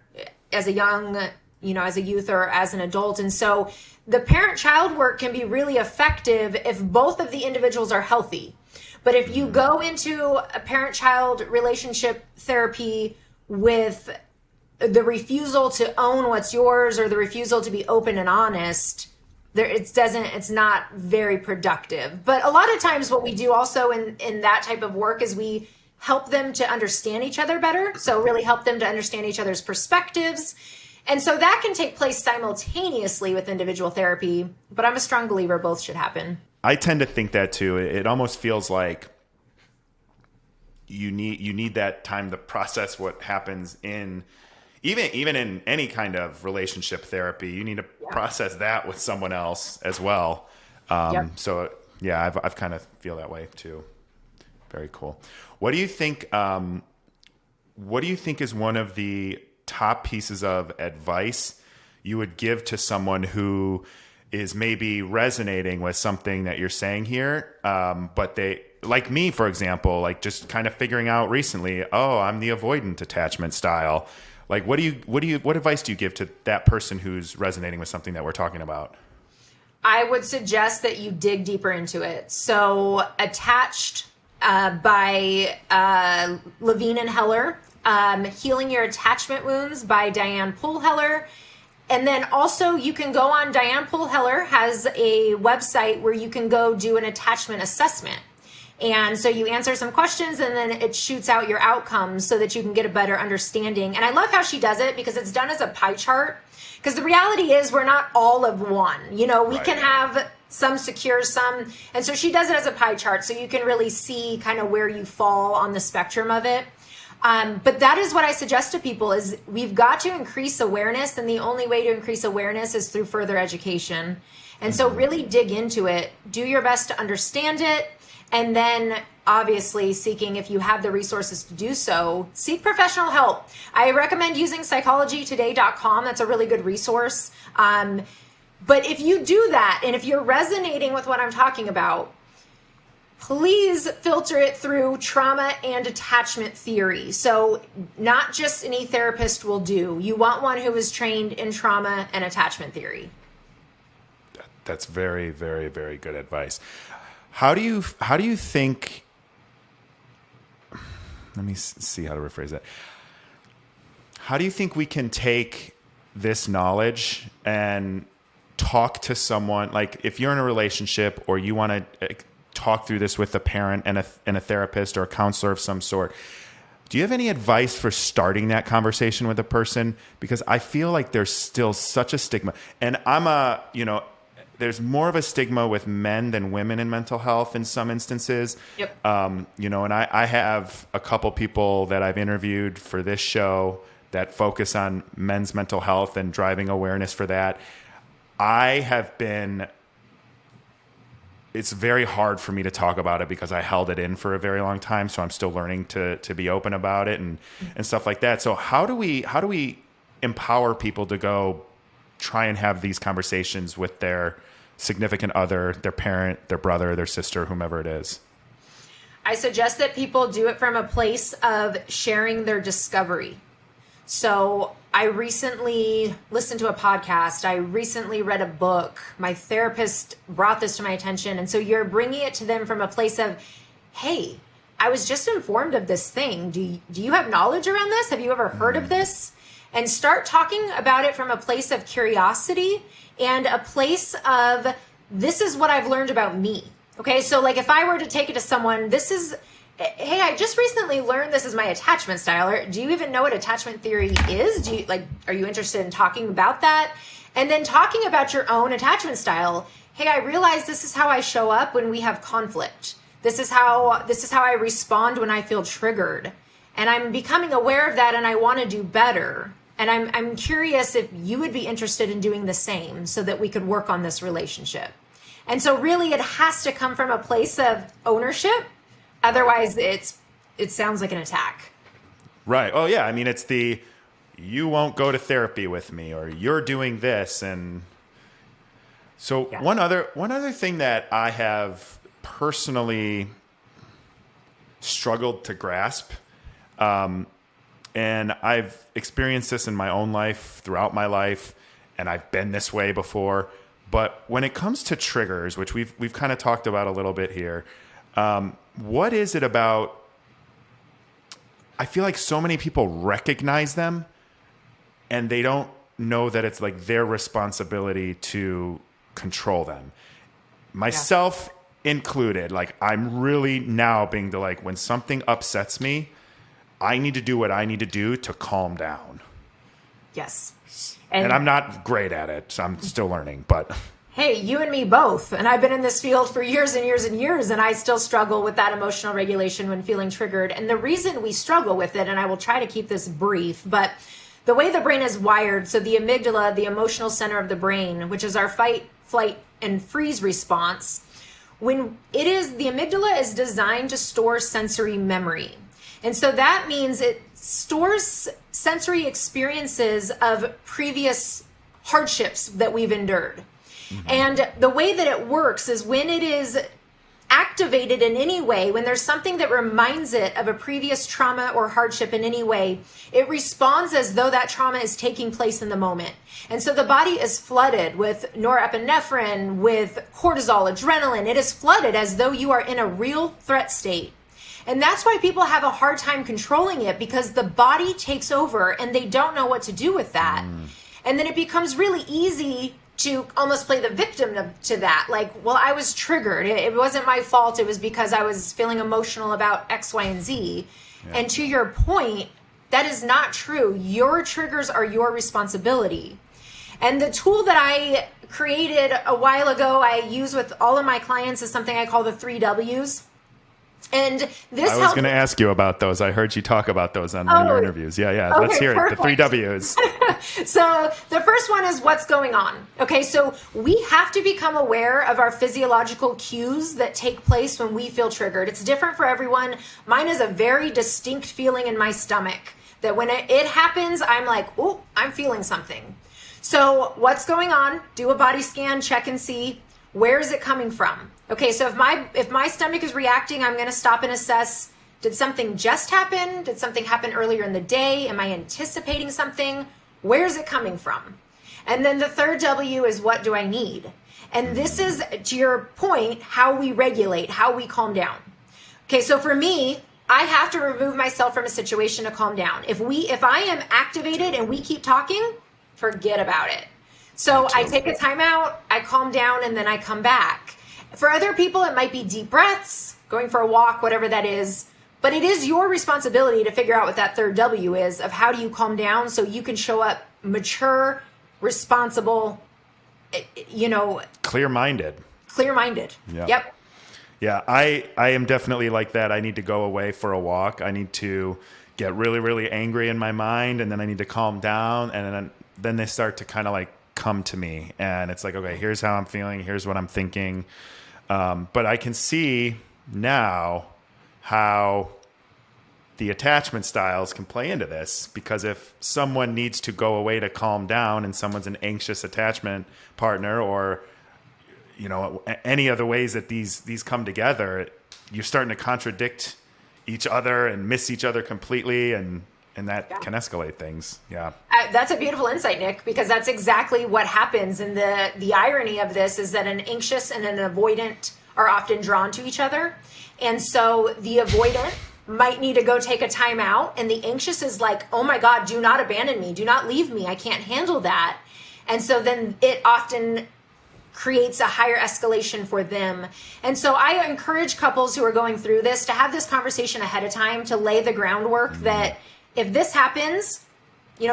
as a young, as a youth or as an adult. And so the parent-child work can be really effective if both of the individuals are healthy. But if you go into a parent-child relationship therapy with the refusal to own what's yours or the refusal to be open and honest, it's not very productive. But a lot of times what we do also in that type of work is we help them to understand each other better. So really help them to understand each other's perspectives. And so that can take place simultaneously with individual therapy, but I'm a strong believer both should happen. I tend to think that too. It almost feels like you need that time to process what happens in even in any kind of relationship therapy. You need to process that with someone else as well. So yeah, I've kind of feel that way too. Very cool. What do you think? What do you think is one of the top pieces of advice you would give to someone who is maybe resonating with something that you're saying here, but they, like me, for example, like just kind of figuring out recently, oh, I'm the avoidant attachment style. Like, what advice do you give to that person who's resonating with something that we're talking about? I would suggest that you dig deeper into it. So Attached by Levine and Heller, Healing Your Attachment Wounds by Diane Poole-Heller. And then also you can go on, Diane Poole-Heller has a website where you can go do an attachment assessment. And so you answer some questions and then it shoots out your outcomes so that you can get a better understanding. And I love how she does it because it's done as a pie chart. Because the reality is we're not all of one. We can have some secure, some. And so she does it as a pie chart so you can really see kind of where you fall on the spectrum of it. But that is what I suggest to people is we've got to increase awareness. And the only way to increase awareness is through further education. And so really dig into it, do your best to understand it. And then obviously seeking, if you have the resources to do so, seek professional help. I recommend using psychologytoday.com. That's a really good resource. But if you do that, and if you're resonating with what I'm talking about, please filter it through trauma and attachment theory. So not just any therapist will do. You want one who is trained in trauma and attachment theory. That's very, very, very good advice. How do you think, let me see how to rephrase that. How do you think we can take this knowledge and talk to someone, like if you're in a relationship or you want to talk through this with a parent and a therapist or a counselor of some sort, do you have any advice for starting that conversation with a person? Because I feel like there's still such a stigma, and there's more of a stigma with men than women in mental health in some instances. Yep. And I have a couple people that I've interviewed for this show that focus on men's mental health and driving awareness for that. It's very hard for me to talk about it because I held it in for a very long time. So I'm still learning to be open about it and stuff like that. So how do we empower people to go try and have these conversations with their significant other, their parent, their brother, their sister, whomever it is? I suggest that people do it from a place of sharing their discovery. So I recently listened to a podcast. I recently read a book. My therapist brought this to my attention. And so you're bringing it to them from a place of, hey, I was just informed of this thing. Do you have knowledge around this? Have you ever heard of this? And start talking about it from a place of curiosity and a place of, this is what I've learned about me. Okay, so like if I were to take it to someone, hey, I just recently learned this is my attachment style. Or do you even know what attachment theory is? Are you interested in talking about that? And then talking about your own attachment style. Hey, I realize this is how I show up when we have conflict. This is how I respond when I feel triggered. And I'm becoming aware of that and I want to do better. And I'm curious if you would be interested in doing the same so that we could work on this relationship. And so really it has to come from a place of ownership. Otherwise it sounds like an attack. Right. Oh yeah. I mean, it's you won't go to therapy with me, or you're doing this. And so yeah. One other thing that I have personally struggled to grasp, and I've experienced this in my own life, throughout my life, and I've been this way before. But when it comes to triggers, which we've kind of talked about a little bit here, what is it about? I feel like so many people recognize them, and they don't know that it's like their responsibility to control them. Myself included. Like I'm really now being when something upsets me, I need to do what I need to do to calm down. Yes. And I'm not great at it, so I'm still learning, but hey, you and me both. And I've been in this field for years and years and years, and I still struggle with that emotional regulation when feeling triggered. And the reason we struggle with it, and I will try to keep this brief, but the way the brain is wired, so the amygdala, the emotional center of the brain, which is our fight, flight, and freeze response, the amygdala is designed to store sensory memory. And so that means it stores sensory experiences of previous hardships that we've endured. Mm-hmm. And the way that it works is when it is activated in any way, when there's something that reminds it of a previous trauma or hardship in any way, it responds as though that trauma is taking place in the moment. And so the body is flooded with norepinephrine, with cortisol, adrenaline. It is flooded as though you are in a real threat state. And that's why people have a hard time controlling it, because the body takes over and they don't know what to do with that. And then it becomes really easy to almost play the victim to that. Like, well, I was triggered. It wasn't my fault. It was because I was feeling emotional about X, Y, and Z. Yeah. And to your point, that is not true. Your triggers are your responsibility. And the tool that I created a while ago, I use with all of my clients, is something I call the 3 W's. And this I was going to ask you about those. I heard you talk about those on one of your interviews. Yeah. Okay, Let's hear perfect. it. The 3 W's. So the first one is what's going on. Okay, so we have to become aware of our physiological cues that take place when we feel triggered. It's different for everyone. Mine is a very distinct feeling in my stomach that when it happens, I'm like, oh, I'm feeling something. So what's going on? Do a body scan, check and see, where is it coming from? Okay, so if my stomach is reacting, I'm going to stop and assess, did something just happen? Did something happen earlier in the day? Am I anticipating something? Where's it coming from? And then the third W is, what do I need? And this is, to your point, how we regulate, how we calm down. Okay, so for me, I have to remove myself from a situation to calm down. If I am activated and we keep talking, forget about it. So I take a time out, I calm down, and then I come back. For other people, it might be deep breaths, going for a walk, whatever that is. But it is your responsibility to figure out what that third W is of how do you calm down so you can show up mature, responsible, Clear-minded. Yeah. Yep. Yeah, I am definitely like that. I need to go away for a walk. I need to get really, really angry in my mind, and then I need to calm down, and then they start to kind of like come to me. And it's like, okay, here's how I'm feeling. Here's what I'm thinking. But I can see now how the attachment styles can play into this, because if someone needs to go away to calm down and someone's an anxious attachment partner, or any other ways that these come together, you're starting to contradict each other and miss each other completely, and that can escalate things. Yeah. That's a beautiful insight, Nick, because that's exactly what happens. And the irony of this is that an anxious and an avoidant are often drawn to each other. And so the avoidant might need to go take a time out, and the anxious is like, oh my God, do not abandon me. Do not leave me. I can't handle that. And so then it often creates a higher escalation for them. And so I encourage couples who are going through this to have this conversation ahead of time, to lay the groundwork that if this happens,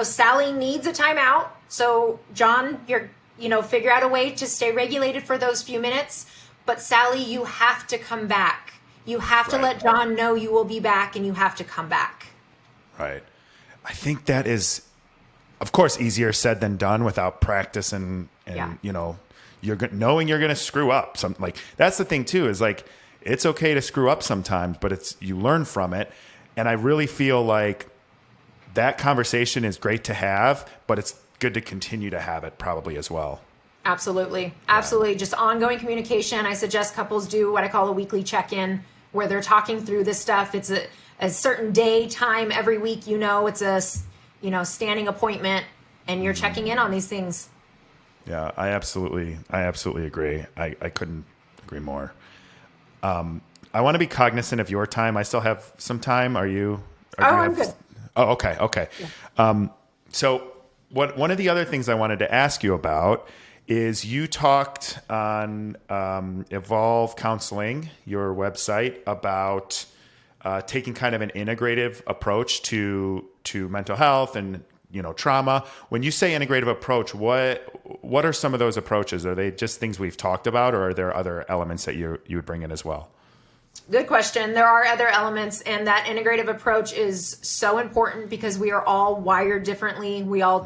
Sally needs a timeout. So John, figure out a way to stay regulated for those few minutes. But Sally, you have to come back. You have to let John know you will be back, and you have to come back. Right. I think that is, of course, easier said than done without practice and knowing you're going to screw up. That's the thing too, is like, it's okay to screw up sometimes, but you learn from it. And I really feel like that conversation is great to have, but it's good to continue to have it probably as well. Absolutely. Just ongoing communication. I suggest couples do what I call a weekly check-in, where they're talking through this stuff. It's a certain day, time every week, it's a, standing appointment, and you're checking in on these things. Yeah, I absolutely agree. I couldn't agree more. I want to be cognizant of your time. I still have some time. I'm good. Oh, okay. Yeah. So one of the other things I wanted to ask you about is you talked on Evolve Counseling, your website, about taking kind of an integrative approach to mental health and trauma. When you say integrative approach, what are some of those approaches? Are they just things we've talked about, or are there other elements that you would bring in as well? Good question. There are other elements, and that integrative approach is so important because we are all wired differently. We all,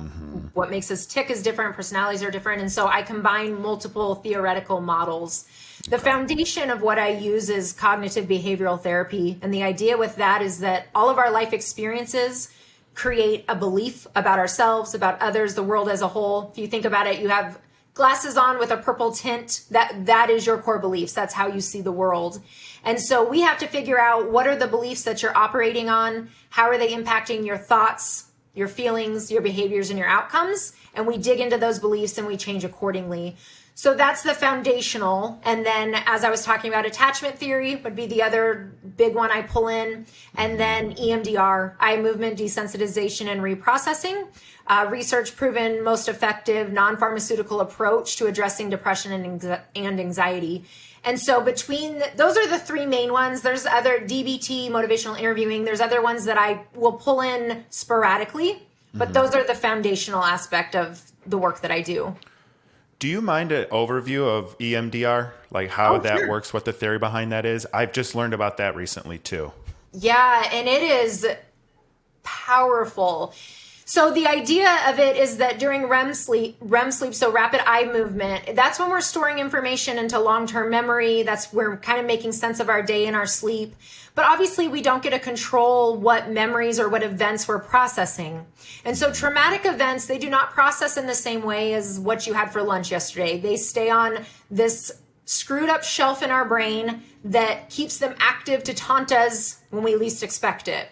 what makes us tick is different, personalities are different. And so I combine multiple theoretical models. The foundation of what I use is cognitive behavioral therapy. And the idea with that is that all of our life experiences create a belief about ourselves, about others, the world as a whole. If you think about it, you have glasses on with a purple tint, that is your core beliefs. That's how you see the world. And so we have to figure out, what are the beliefs that you're operating on? How are they impacting your thoughts, your feelings, your behaviors, and your outcomes? And we dig into those beliefs and we change accordingly. So that's the foundational. And then, as I was talking about, attachment theory would be the other big one I pull in. And then EMDR, eye movement desensitization and reprocessing, research proven most effective non-pharmaceutical approach to addressing depression and anxiety. And so those are the three main ones. There's other DBT, motivational interviewing. There's other ones that I will pull in sporadically, but those are the foundational aspect of the work that I do. Do you mind an overview of EMDR, like how that Sure. works, what the theory behind that is? I've just learned about that recently too. Yeah, and it is powerful. So the idea of it is that during REM sleep, so rapid eye movement, that's when we're storing information into long-term memory. That's where we're kind of making sense of our day in our sleep. But obviously we don't get to control what memories or what events we're processing. And so traumatic events, they do not process in the same way as what you had for lunch yesterday. They stay on this screwed up shelf in our brain that keeps them active to taunt us when we least expect it.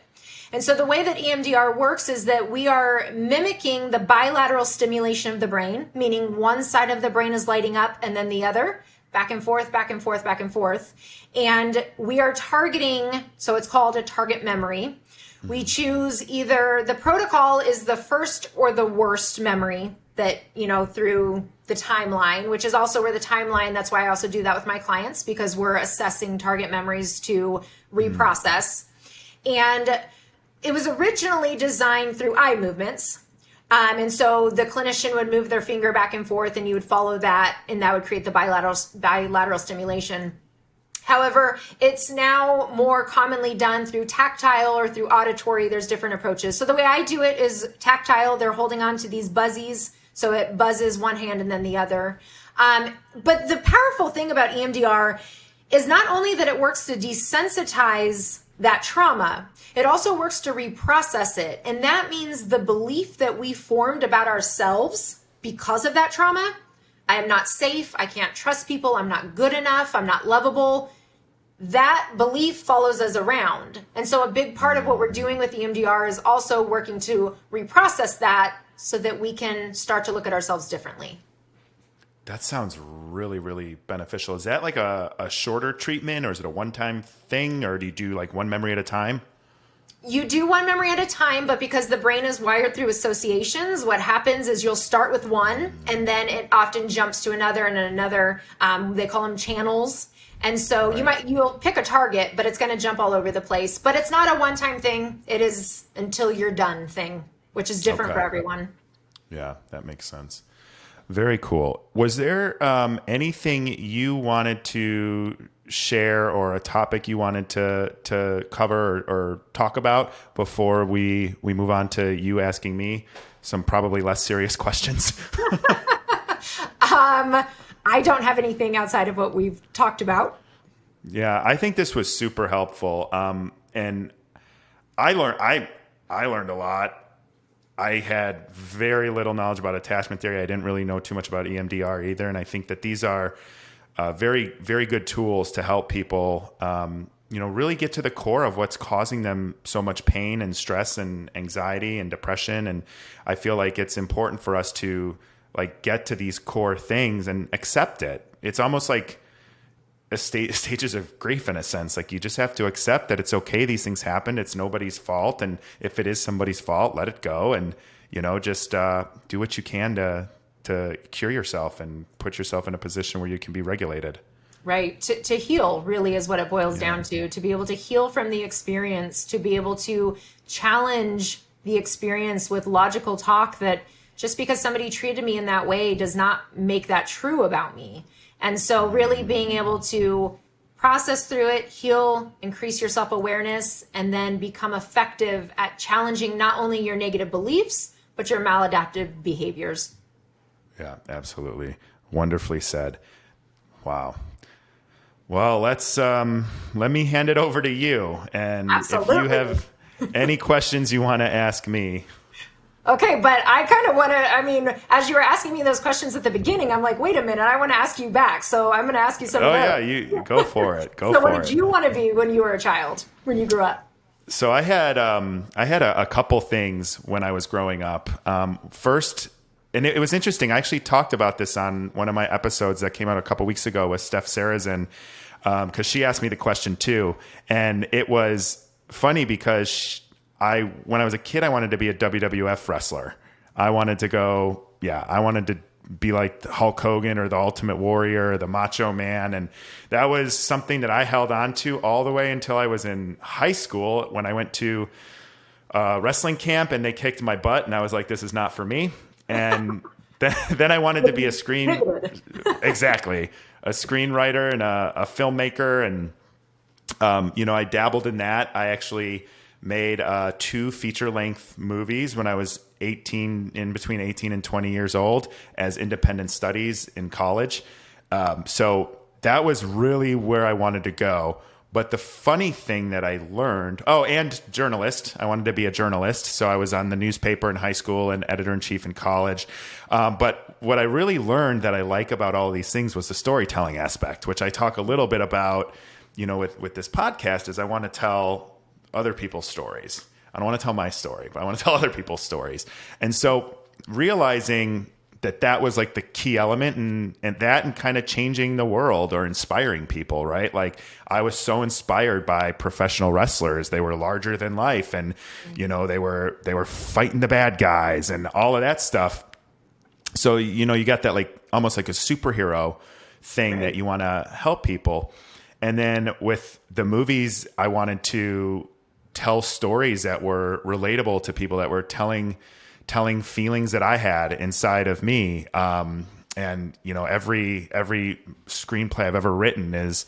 And so the way that EMDR works is that we are mimicking the bilateral stimulation of the brain, meaning one side of the brain is lighting up and then the other, back and forth, back and forth, back and forth. And we are targeting, so it's called a target memory. We choose either the protocol is the first or the worst memory that, through the timeline, which is also where the timeline, that's why I also do that with my clients, because we're assessing target memories to reprocess. And it was originally designed through eye movements. And so the clinician would move their finger back and forth and you would follow that, and that would create the bilateral stimulation. However, it's now more commonly done through tactile or through auditory. There's different approaches. So the way I do it is tactile. They're holding on to these buzzies. So it buzzes one hand and then the other. But the powerful thing about EMDR is not only that it works to desensitize that trauma, it also works to reprocess it. And that means the belief that we formed about ourselves because of that trauma, I am not safe, I can't trust people, I'm not good enough, I'm not lovable, that belief follows us around. And so a big part of what we're doing with EMDR is also working to reprocess that so that we can start to look at ourselves differently. That sounds really, really beneficial. Is that like a shorter treatment, or is it a one-time thing, or do you do like one memory at a time? You do one memory at a time, but because the brain is wired through associations, what happens is you'll start with one and then it often jumps to another and another. They call them channels. And so you'll pick a target, but it's going to jump all over the place. But it's not a one-time thing. It is until you're done thing, which is different for everyone. Yeah, that makes sense. Very cool. Was there anything you wanted to share, or a topic you wanted to cover or talk about before we move on to you asking me some probably less serious questions? I don't have anything outside of what we've talked about. Yeah, I think this was super helpful. And I learned a lot. I had very little knowledge about attachment theory. I didn't really know too much about EMDR either. And I think that these are very, very good tools to help people, really get to the core of what's causing them so much pain and stress and anxiety and depression. And I feel like it's important for us to get to these core things and accept it. It's almost like stages of grief in a sense. Like, you just have to accept that it's okay. These things happen. It's nobody's fault. And if it is somebody's fault, let it go. And, just do what you can to cure yourself and put yourself in a position where you can be regulated. Right. To heal really is what it boils down to be able to heal from the experience, to be able to challenge the experience with logical talk that just because somebody treated me in that way does not make that true about me. And so really being able to process through it, heal, increase your self-awareness, and then become effective at challenging not only your negative beliefs, but your maladaptive behaviors. Yeah, absolutely. Wonderfully said. Wow. Well, let me hand it over to you. And Absolutely. If you have any questions you want to ask me. Okay, but I kind of want to, as you were asking me those questions at the beginning, I'm like, wait a minute, I want to ask you back. So I'm going to ask you some of those. Oh, yeah, you go for it. So what did you want to be when you were a child, when you grew up? So I had a couple things when I was growing up. First, and it was interesting. I actually talked about this on one of my episodes that came out a couple weeks ago with Steph Sarazin, because she asked me the question too. And it was funny because when I was a kid, I wanted to be a WWF wrestler. I wanted to be like Hulk Hogan or the Ultimate Warrior or the Macho Man. And that was something that I held on to all the way until I was in high school, when I went to wrestling camp and they kicked my butt and I was like, this is not for me. And then I wanted to be a Pivoted. exactly, a screenwriter and a filmmaker. And, I dabbled in that. I actually made 2 feature-length movies when I was between 18 and 20 years old as independent studies in college. So that was really where I wanted to go. But the funny thing that I learned, and journalist. I wanted to be a journalist. So I was on the newspaper in high school and editor-in-chief in college. But what I really learned that I like about all of these things was the storytelling aspect, which I talk a little bit about, with this podcast, is I want to tell other people's stories. I don't want to tell my story, but I want to tell other people's stories. And so realizing that was like the key element and kind of changing the world or inspiring people, right? Like I was so inspired by professional wrestlers. They were larger than life and, they were fighting the bad guys and all of that stuff. So, you got that like almost like a superhero thing that you want to help people. And then with the movies, I wanted to tell stories that were relatable to people, that were telling feelings that I had inside of me. And every screenplay I've ever written is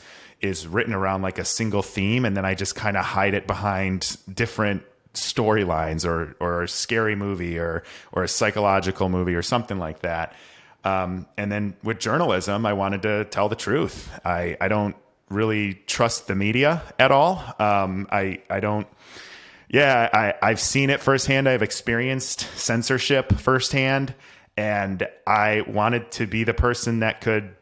written around like a single theme. And then I just kind of hide it behind different storylines or a scary movie or a psychological movie or something like that. And then with journalism, I wanted to tell the truth. I don't really trust the media at all. I don't. Yeah, I've seen it firsthand. I've experienced censorship firsthand, and I wanted to be the person that could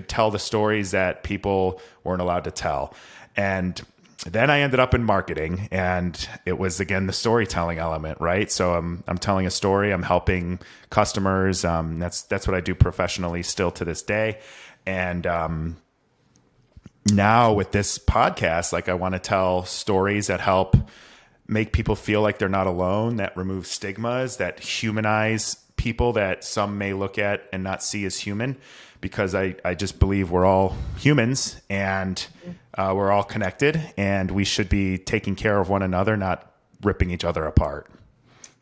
tell the stories that people weren't allowed to tell. And then I ended up in marketing, and it was again the storytelling element, right? So I'm telling a story. I'm helping customers. That's what I do professionally still to this day, and now with this podcast, like I want to tell stories that help make people feel like they're not alone, that remove stigmas, that humanize people that some may look at and not see as human, because I just believe we're all humans and we're all connected and we should be taking care of one another, not ripping each other apart.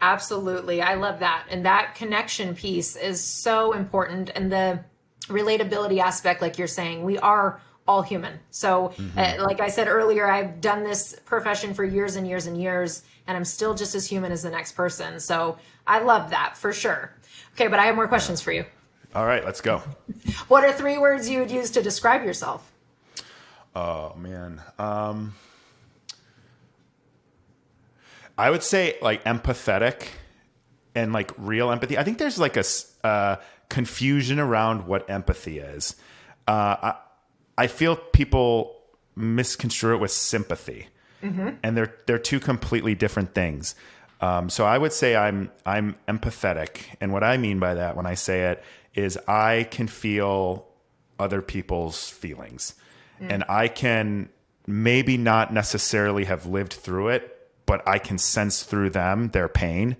Absolutely. I love that. And that connection piece is so important. And the relatability aspect, like you're saying, we are all human. So like I said earlier, I've done this profession for years and years and years, and I'm still just as human as the next person. So I love that for sure. Okay, but I have more questions for you. All right, let's go. What are 3 words you would use to describe yourself? Oh, man. I would say like empathetic and like real empathy. I think there's like a confusion around what empathy is. I feel people misconstrue it with sympathy, and they're 2 completely different things. So I would say I'm empathetic, and what I mean by that when I say it is I can feel other people's feelings, and I can maybe not necessarily have lived through it, but I can sense through them their pain.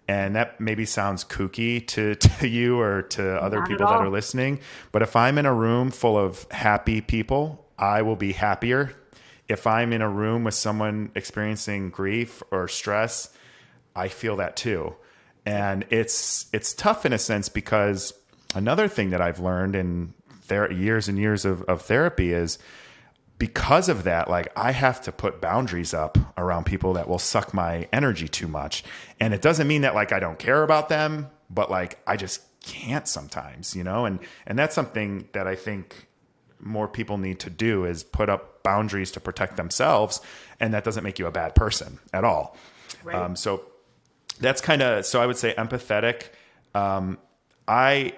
And that maybe sounds kooky to you or to other people that are listening. But if I'm in a room full of happy people, I will be happier. If I'm in a room with someone experiencing grief or stress, I feel that too. And it's tough in a sense, because another thing that I've learned in years and years of therapy is, because of that, like I have to put boundaries up around people that will suck my energy too much. And it doesn't mean that like I don't care about them, but like I just can't sometimes, and that's something that I think more people need to do, is put up boundaries to protect themselves. And that doesn't make you a bad person at all. Right. So that's so I would say empathetic. I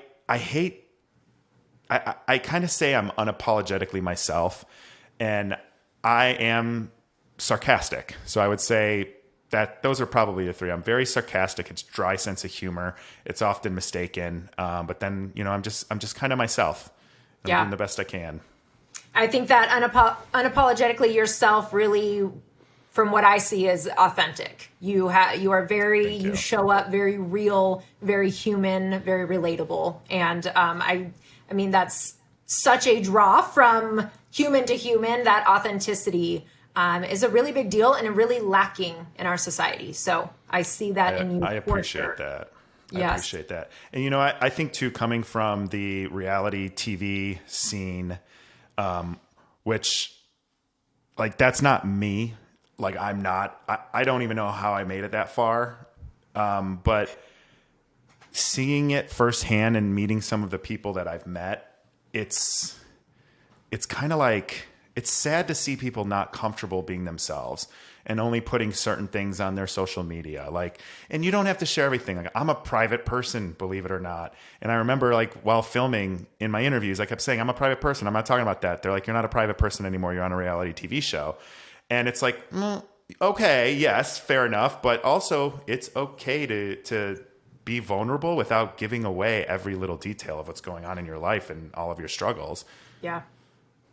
kind of say I'm unapologetically myself. And I am sarcastic. So I would say that those are probably the 3. I'm very sarcastic. It's dry sense of humor. It's often mistaken. But then, I'm just kind of myself. I'm doing the best I can. I think that unapologetically yourself really, from what I see, is authentic. You are you show up very real, very human, very relatable. And I mean, that's such a draw from human to human. That authenticity is a really big deal and really lacking in our society. So I see that in you. I appreciate that. I Yes. appreciate that. And, I think too, coming from the reality TV scene, which like, that's not me. Like, I don't even know how I made it that far. But seeing it firsthand and meeting some of the people that I've met, it's kind of like, it's sad to see people not comfortable being themselves and only putting certain things on their social media. Like, and you don't have to share everything. Like, I'm a private person, believe it or not. And I remember, like, while filming in my interviews, I kept saying, I'm a private person. I'm not talking about that. They're like, you're not a private person anymore. You're on a reality TV show. And it's like, okay, yes, fair enough. But also, it's okay to be vulnerable without giving away every little detail of what's going on in your life and all of your struggles. Yeah.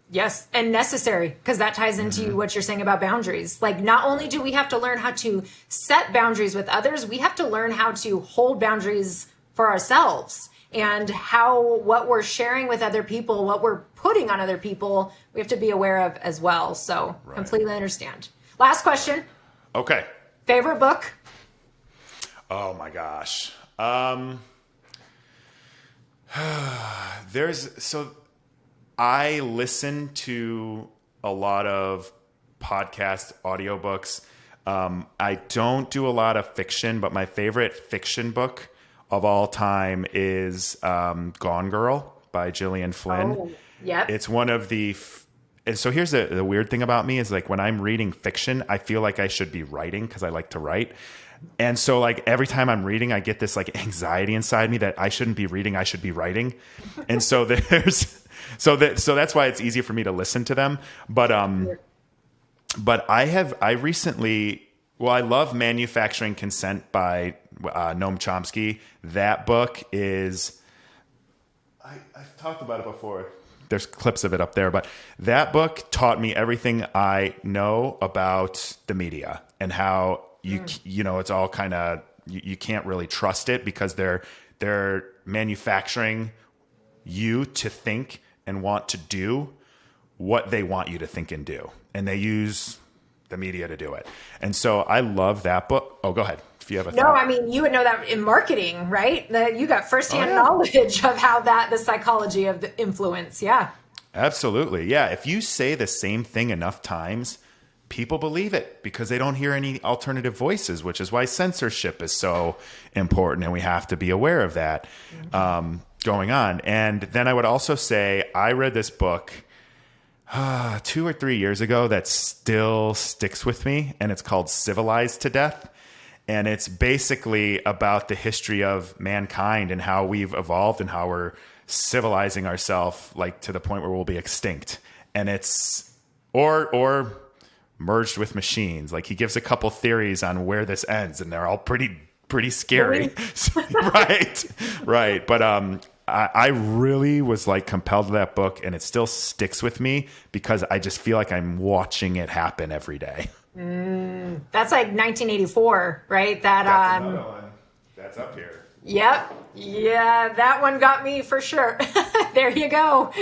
Yes, and necessary, because that ties into what you're saying about boundaries. Like, not only do we have to learn how to set boundaries with others, we have to learn how to hold boundaries for ourselves, and what we're sharing with other people, what we're putting on other people, we have to be aware of as well. So completely understand. Last question. Okay. Favorite book? Oh my gosh. I listen to a lot of podcast audiobooks. I don't do a lot of fiction, but my favorite fiction book of all time is Gone Girl by Gillian Flynn. Oh, yep. It's one of and so here's the weird thing about me is, like, when I'm reading fiction, I feel like I should be writing because I like to write. And so, like, every time I'm reading, I get this, like, anxiety inside me that I shouldn't be reading, I should be writing. And so so that's why it's easy for me to listen to them. But I recently, I love Manufacturing Consent by Noam Chomsky. That book is, I've talked about it before. There's clips of it up there, but that book taught me everything I know about the media and how it's all kind of, you can't really trust it because they're manufacturing you to think and want to do what they want you to think and do. And they use the media to do it. And so I love that book. Oh, go ahead. If you have a thought. No, I mean, you would know that in marketing, right? You got firsthand knowledge of how the psychology of the influence. Yeah. Absolutely. Yeah. If you say the same thing enough times, people believe it because they don't hear any alternative voices, which is why censorship is so important. And we have to be aware of that going on. And then I would also say, I read this book 2 or 3 years ago that still sticks with me. And it's called Civilized to Death. And it's basically about the history of mankind and how we've evolved and how we're civilizing ourselves, like, to the point where we'll be extinct. And it's, or merged with machines. Like, he gives a couple theories on where this ends, and they're all pretty scary. Right. But I really was, like, compelled to that book, and it still sticks with me because I just feel like I'm watching it happen every day. That's like 1984, right? That's another one. That's up here. Yep. Yeah, that one got me for sure. There you go.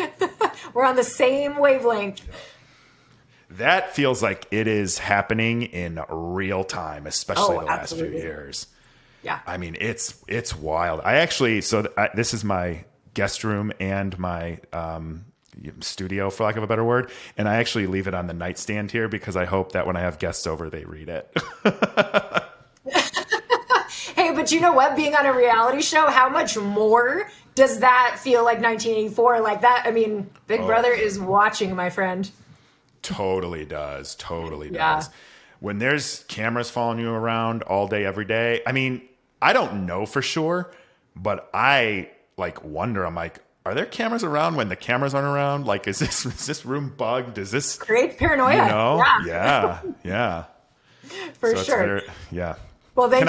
We're on the same wavelength. That feels like it is happening in real time, especially the last few years. Yeah. I mean, it's wild. I actually, this is my guest room and my studio, for lack of a better word. And I actually leave it on the nightstand here because I hope that when I have guests over, they read it. Hey, but you know what? Being on a reality show, how much more does that feel like 1984? Like that, I mean, Big Brother is watching, my friend. Totally does. When there's cameras following you around all day, every day, I mean, I don't know for sure, but I, like, wonder, I'm like, are there cameras around when the cameras aren't around? Like, is this room bugged? Is this create paranoia? Yeah. For sure. Yeah. Well, thank you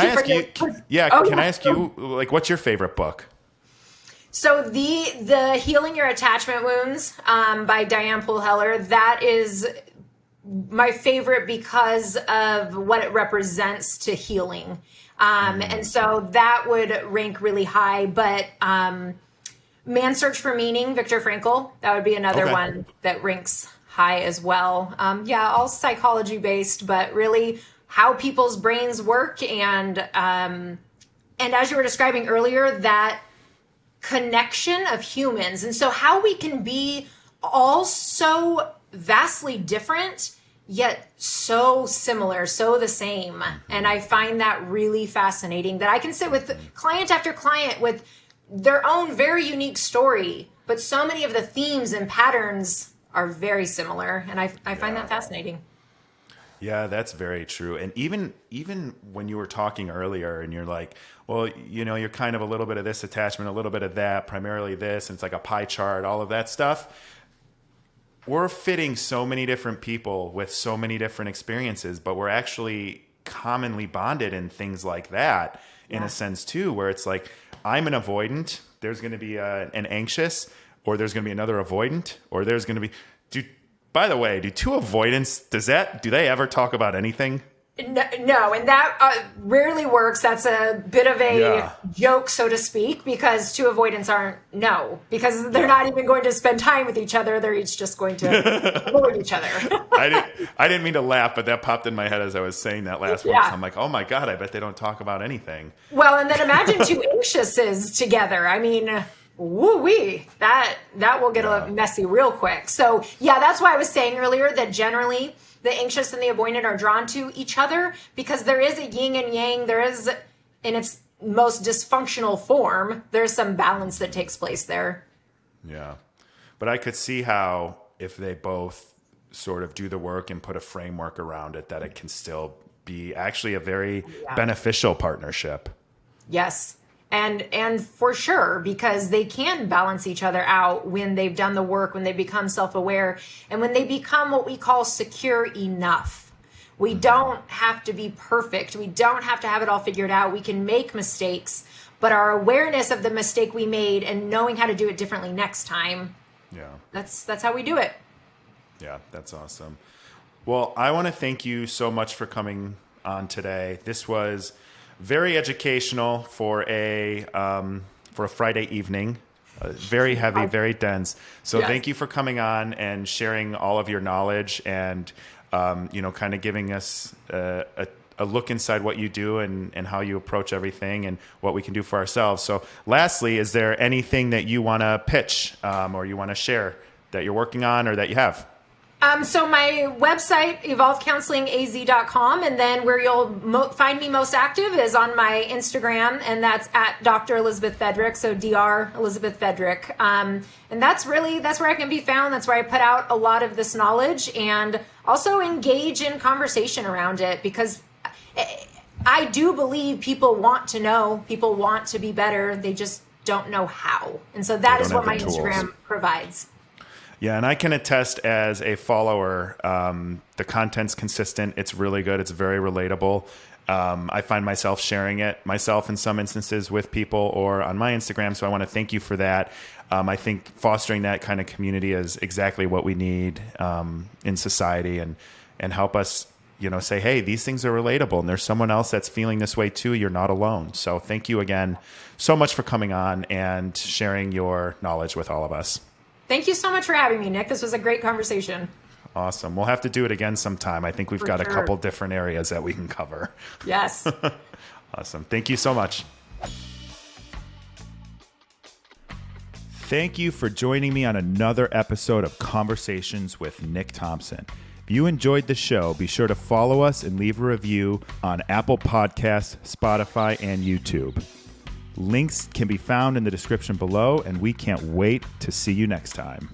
Can I ask you, like, what's your favorite book? So the Healing Your Attachment Wounds by Diane Poole Heller, that is my favorite because of what it represents to healing. And so that would rank really high. But Man's Search for Meaning, Viktor Frankl, that would be another one that ranks high as well. All psychology based, but really how people's brains work and And as you were describing earlier, that connection of humans. And so how we can be all so vastly different, yet so similar, so the same. And I find that really fascinating, that I can sit with client after client with their own very unique story, but so many of the themes and patterns are very similar. And I find that fascinating. Yeah, that's very true. And even when you were talking earlier and you're like, well, you're kind of a little bit of this attachment, a little bit of that, primarily this, and it's like a pie chart, all of that stuff. We're fitting so many different people with so many different experiences, but we're actually commonly bonded in things like that in a sense too, where it's like, I'm an avoidant, there's going to be an anxious, or there's going to be another avoidant, or there's going to be... By the way, do two avoidants, do they ever talk about anything? No, and that rarely works. That's a bit of a joke, so to speak, because two avoidants aren't, because they're not even going to spend time with each other. They're each just going to avoid each other. I didn't mean to laugh, but that popped in my head as I was saying that last one. So I'm like, oh my God, I bet they don't talk about anything. Well, and then imagine two anxiouses together. I mean... woo-wee, that will get a messy real quick. So that's why I was saying earlier that generally the anxious and the avoidant are drawn to each other, because there is a yin and yang. There is, in its most dysfunctional form, there's some balance that takes place there. Yeah. But I could see how if they both sort of do the work and put a framework around it, that it can still be actually a very beneficial partnership. Yes. And for sure, because they can balance each other out when they've done the work, when they become self-aware, and when they become what we call secure enough. We don't have to be perfect. We don't have to have it all figured out. We can make mistakes, but our awareness of the mistake we made and knowing how to do it differently next time, that's how we do it. Yeah, that's awesome. Well, I want to thank you so much for coming on today. This was very educational for a Friday evening, very heavy, very dense. So thank you for coming on and sharing all of your knowledge and, kind of giving us a look inside what you do and how you approach everything and what we can do for ourselves. So lastly, is there anything that you want to pitch or you want to share that you're working on or that you have? So my website, evolvedcounselingaz.com, and then where you'll find me most active is on my Instagram, and that's at Dr. Elizabeth Fedrick, so Dr. Elizabeth Fedrick. And that's where I can be found. That's where I put out a lot of this knowledge and also engage in conversation around it, because I do believe people want to know, people want to be better. They just don't know how. And so that is what my Instagram provides. Yeah, and I can attest as a follower, the content's consistent. It's really good. It's very relatable. I find myself sharing it myself in some instances with people or on my Instagram. So I want to thank you for that. I think fostering that kind of community is exactly what we need in society and help us, say, hey, these things are relatable and there's someone else that's feeling this way too. You're not alone. So thank you again so much for coming on and sharing your knowledge with all of us. Thank you so much for having me, Nick. This was a great conversation. Awesome. We'll have to do it again sometime. I think we've got a couple different areas that we can cover. Yes. Awesome. Thank you so much. Thank you for joining me on another episode of Conversations with Nick Thompson. If you enjoyed the show, be sure to follow us and leave a review on Apple Podcasts, Spotify, and YouTube. Links can be found in the description below, and we can't wait to see you next time.